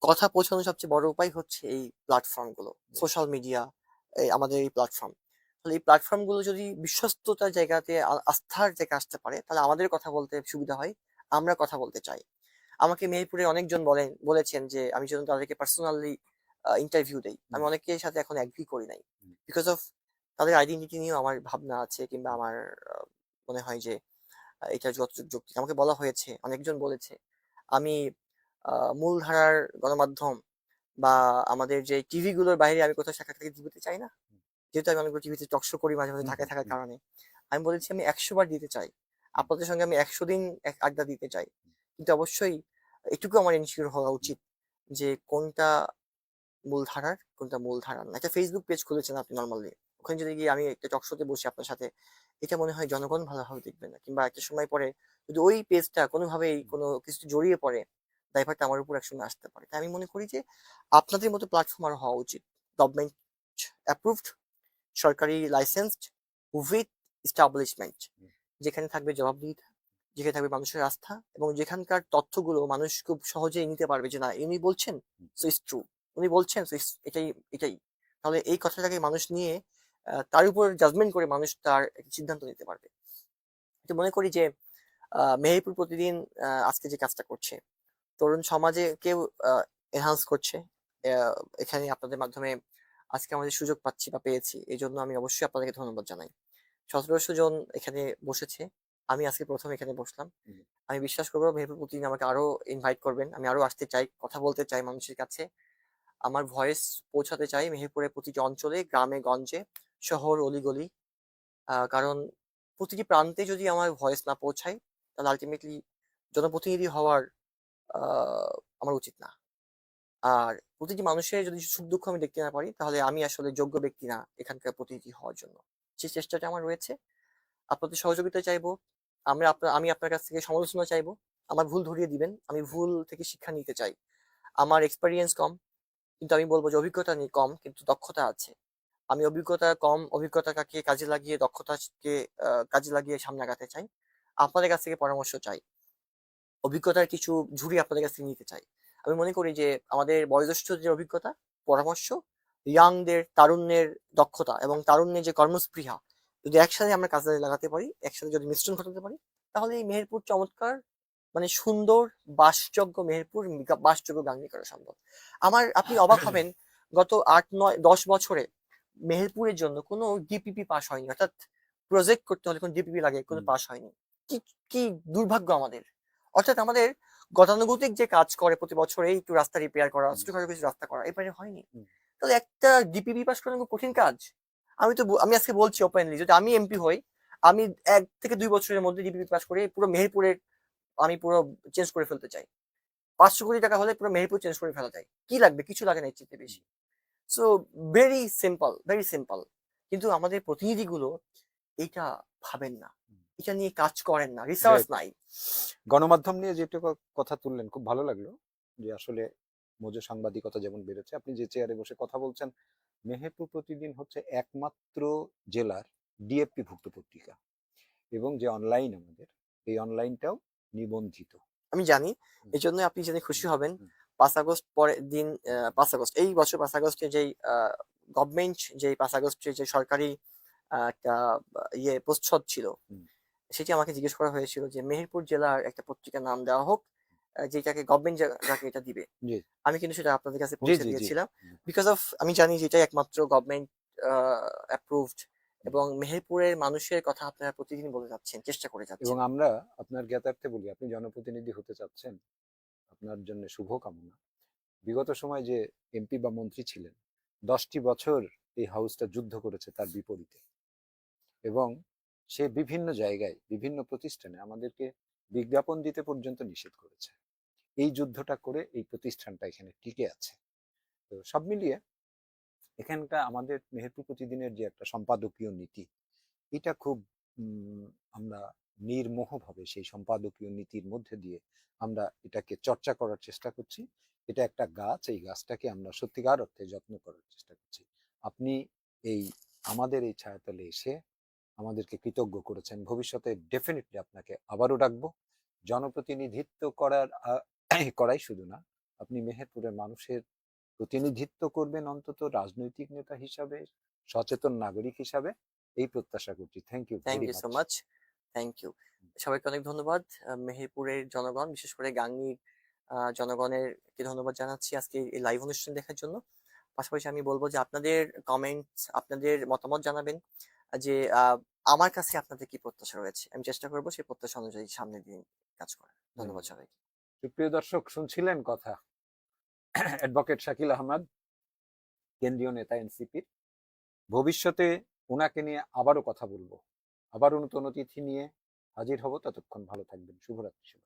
কথা পৌঁছানোর সবচেয়ে বড় উপায় হচ্ছে এই প্ল্যাটফর্ম গুলো, সোশ্যাল মিডিয়া, আমাদের এই প্ল্যাটফর্ম। তাহলে এই প্ল্যাটফর্ম গুলো যদি বিশ্বস্ততার জায়গাতে আস্থার জায়গায় আসতে পারে, তাহলে আমাদের কথা বলতে সুবিধা হয়, আমরা কথা বলতে চাই। আমাকে মেহেরপুরে অনেকজন বলেছেন যে আমি যেন তাদেরকে পার্সোনালি ইন্টারভিউ দেই, আমি অনেকের সাথে এখন এগ্রি করি নাই, বিকজ অফ তাদের আইডেন্টিটি নিয়েও আমার ভাবনা আছে, কিংবা আমার মনে হয় যে এটা যতটুকু যৌক্তিক। আমাকে বলা হয়েছে, অনেকজন বলেছে আমি মূলধারার গণমাধ্যম বা আমাদের যে টিভি গুলোর বাইরে আমি কোথাও সাক্ষাৎকার দিতে চাই না, যেহেতু আমি অনেকগুলো টিভিতে টক শো করি মাঝে মাঝে ঢাকায় থাকার কারণে। আমি বলেছি আমি 100 বার দিতে চাই, আপনাদের সঙ্গে আমি 100 দিন আড্ডা দিতে চাই, কিন্তু অবশ্যই এটুকু আমার ইনশিওর হওয়া উচিত যে কোনটা মূলধারার কোনটা মূলধারার না। একটা ফেসবুক পেজ খুলেছেন আপনি নর্মালি, ওখানে যদি গিয়ে আমি একটা টক শোতে বসি আপনার সাথে, এটা মনে হয় জনগণ ভালোভাবে দেখবে না, কিংবা একটা সময় পরে যদি ওই পেজটা কোনোভাবেই কোনো কিছু জড়িয়ে পড়ে, দায়ভারটা আমার উপর একসময় আসতে পারে। তাই আমি মনে করি যে আপনাদের মতো প্ল্যাটফর্ম আরো হওয়া উচিত, গভর্নমেন্ট অ্যাপ্রুভড, সরকারি লাইসেন্সড, উইথ এস্টাবলিশমেন্ট, যেখানে থাকবে জবাবদিহিতা, যেখানে থাকবে মানুষের আস্থা, এবং যেখানকার তথ্যগুলো মানুষ খুব সহজেই নিতে পারবে যে না উনি বলছেন সো ইটস ট্রু, উনি বলছেন so এটাই এটাই। তাহলে এই কথাটাকে মানুষ নিয়ে তার উপর জাজমেন্ট করে মানুষ তার একটা সিদ্ধান্ত নিতে পারবে। তো মনে করি যে মেহেরপুর প্রতিদিন আজকে যে কাজটা করছে, তরুণ সমাজে কেউ এনহান্স করছে, এখানে আপনাদের মাধ্যমে আজকে আমাদের সুযোগ পাচ্ছি বা পেয়েছি, এই জন্য আমি অবশ্যই আপনাদেরকে ধন্যবাদ জানাই। 1700 জন এখানে বসেছে, আমি আজকে প্রথম এখানে বসলাম। আমি বিশ্বাস করবো মেহেরপুর প্রতিদিন আমাকে আরো ইনভাইট করবেন, আমি আরো আসতে চাই, কথা বলতে চাই মানুষের কাছে, আমার ভয়েস পৌঁছাতে চাই মেহেরপুরের প্রতিটি অঞ্চলে, গ্রামে গঞ্জে, শহর অলিগলি। কারণ প্রতিটি প্রান্তে যদি আমার ভয়েস না পৌঁছায়, তাহলে আলটিমেটলি জনপ্রতিনিধি হওয়ার আমার উচিত না। আর প্রতিটি মানুষের যদি সুখ দুঃখ আমি দেখতে না পারি, তাহলে আমি আসলে যোগ্য ব্যক্তি না এখানকার প্রতিনিধি হওয়ার জন্য। সেই চেষ্টাটা আমার রয়েছে, আপনাদের সহযোগিতা চাইবো, আমি আপনার কাছ থেকে সমালোচনা চাইবো, আমার ভুল ধরিয়ে দিবেন, আমি ভুল থেকে শিক্ষা নিতে চাই। আমার এক্সপেরিয়েন্স কম, কিন্তু আমি বলবো যে অভিজ্ঞতা নেই কম, কিন্তু দক্ষতা আছে। আমি অভিজ্ঞতাকে কাজে লাগিয়ে, দক্ষতাকে কাজে লাগিয়ে সামনে আগাতে চাই। আপনাদের কাছ থেকে পরামর্শ চাই, অভিজ্ঞতার কিছু ঝুড়ি আপনাদের কাছ থেকে নিতে চাই। আমি মনে করি যে আমাদের বয়োজ্যেষ্ঠদের অভিজ্ঞতা, পরামর্শ, ইয়াংদের, তারুণ্যের দক্ষতা এবং তারুণ্যের যে কর্মস্পৃহা, যদি একসাথে আমরা কাজে লাগাতে পারি, একসাথে যদি মিশ্রণ ঘটাতে পারি, তাহলে এই মেহেরপুর চমৎকার, মানে সুন্দর, বাসযোগ্য মেহেরপুর, বাসযোগ্য গাঙ্গী করা সম্ভব। আপনি অবাক হবেন, গত 8 9 10 বছরে মেহেরপুরের জন্য কোনো ডিপিপি পাস হয়নি, অর্থাৎ প্রজেক্ট করতে হলে কোনো ডিপিপি লাগে, কোনো পাস হয়নি। কি কি দুর্ভাগ্য আমাদের! অর্থাৎ আমাদের গতানুগতিক যে কাজ করে প্রতি বছর, এই একটু রাস্তা রিপেয়ার করা, ছোটখাটো কিছু রাস্তা করা, এবারে হয়নি। তাহলে একটা ডিপিপি পাস করা খুব কঠিন কাজ। আমি আজকে বলছি ওপেনলি, যদি আমি এমপি হই, আমি 1 থেকে 2 বছরের মধ্যে ডিপিপি পাস করে পুরো মেহেরপুরের আমি পুরো চেঞ্জ করে ফেলতে চাই। 500 কোটি টাকা হলে পুরো মেহেরপুর চেঞ্জ করে ফেলা যায়, কি লাগবে? কিছু লাগে না এর চেয়ে বেশি। So very simple, very simple. কিন্তু আমাদের প্রতিনিধিগুলো এইটা ভাবেন না, এটা নিয়ে কাজ করেন না, রিসার্চ নাই। গণমাধ্যম নিয়ে যেটুকু কথা তুললেন খুব ভালো লাগলো, যে আসলে মজু সাংবাদিকতা যেমন বেড়েছে, আপনি যে চেয়ারে বসে কথা বলছেন মেহেরপুর প্রতিদিন হচ্ছে একমাত্র জেলার ডিএফপি ভুক্ত পত্রিকা, এবং যে অনলাইন আমাদের, এই অনলাইনটাও নিবন্ধিত। আমি জানি, হুম, এই জন্য আপনি জেনে খুশি হুম, হবেন। হুম, 5 আগস্ট পরের দিন, 5 আগস্ট এই বছর 5 আগস্টে যেই গভর্নমেন্ট, যেই 5 আগস্টে যে সরকারি একটা ইয়ে প্রচ্ছদ ছিল, হুম। সেটি আমাকে জিজ্ঞেস করা হয়েছিল যে মেহেরপুর জেলার একটা পত্রিকার নাম দেওয়া হোক, যেটাকে গভর্নমেন্ট যাকে এটা দিবে। জি, আমি কিন্তু সেটা আপনাদের কাছে জি, পৌঁছে জি, জি। দিয়েছিলাম, হুম, বিকজ অফ আমি জানি যে এটা একমাত্র গভর্নমেন্ট অ্যাপ্রুভড, হুম। এবং মেহেরপুরের মানুষের কথা আপনারা প্রতিদিন বলে যাচ্ছেন, চেষ্টা করে এবং যাচ্ছেন। আমরা আপনার জ্ঞাতার্থে বলি, আপনি জনপ্রতিনিধি হতে চাচ্ছেন, আপনার জন্য শুভকামনা। বিগত সময় যে এমপি বা মন্ত্রী ছিলেন, 10টি বছর এই হাউসটা যুদ্ধ করেছে তার বিপরীতে, এবং সে বিভিন্ন জায়গায় বিভিন্ন প্রতিষ্ঠানে আমাদেরকে বিজ্ঞাপন দিতে পর্যন্ত নিষেধ করেছে। এই যুদ্ধটা করে এই প্রতিষ্ঠানটা এখানে টিকে আছে। তো সব মিলিয়ে এখানকার আমাদের মেহেরপুর প্রতিদিনের যে একটা সম্পাদকীয় নীতি, এটা খুব আমরা নির্মোহভাবে সেই সম্পাদকীয় নীতির মধ্যে দিয়ে আমরা এটাকে চর্চা করার চেষ্টা করছি। এটা একটা গাছ, এই গাছটাকে আমরা সত্যিকার অর্থে যত্ন করার চেষ্টা করছি। আপনি এই আমাদের এই ছায়াতলে এসে আমাদেরকে কৃতজ্ঞ করেছেন, ভবিষ্যতে ডেফিনেটলি আপনাকে আবারও ডাকবো। জনপ্রতিনিধিত্ব করাই শুধু না, আপনি মেহেরপুরের মানুষের প্রতিনিধিত্ব করবেন, অন্তত রাজনৈতিক নেতা হিসাবে, সচেতন নাগরিক হিসাবে, এই প্রত্যাশা করছি। Thank you thank very you so much. Much. Thank you. সবাইকে অনেক ধন্যবাদ। মেহেরপুরের জনগণ, বিশেষ করে গাংনীর জনগণেরকে ধন্যবাদ জানাচ্ছি আজকে এই লাইভ অনুষ্ঠান দেখার জন্য। পাশাপাশি আমি বলবো যে আপনাদের কমেন্টস, আপনাদের মতামত জানাবেন, যে আমার কাছে আপনাদের কি প্রত্যাশা রয়েছে। আমি চেষ্টা করবো সেই প্রত্যাশা অনুযায়ী সামনের দিন কাজ করার। ধন্যবাদ ধন্যবাদ। সবাইকে। সুপ্রিয় দর্শক, শুনছিলেন কথা অ্যাডভোকেট শাকিল আহমদ, কেন্দ্রীয় নেতা এনসিপির। ভবিষ্যতে ওনাকে নিয়ে আবারও কথা বলবো, আবারও নতুন অতিথি নিয়ে হাজির হব। ততক্ষণ ভালো থাকবেন। শুভরাত্রি।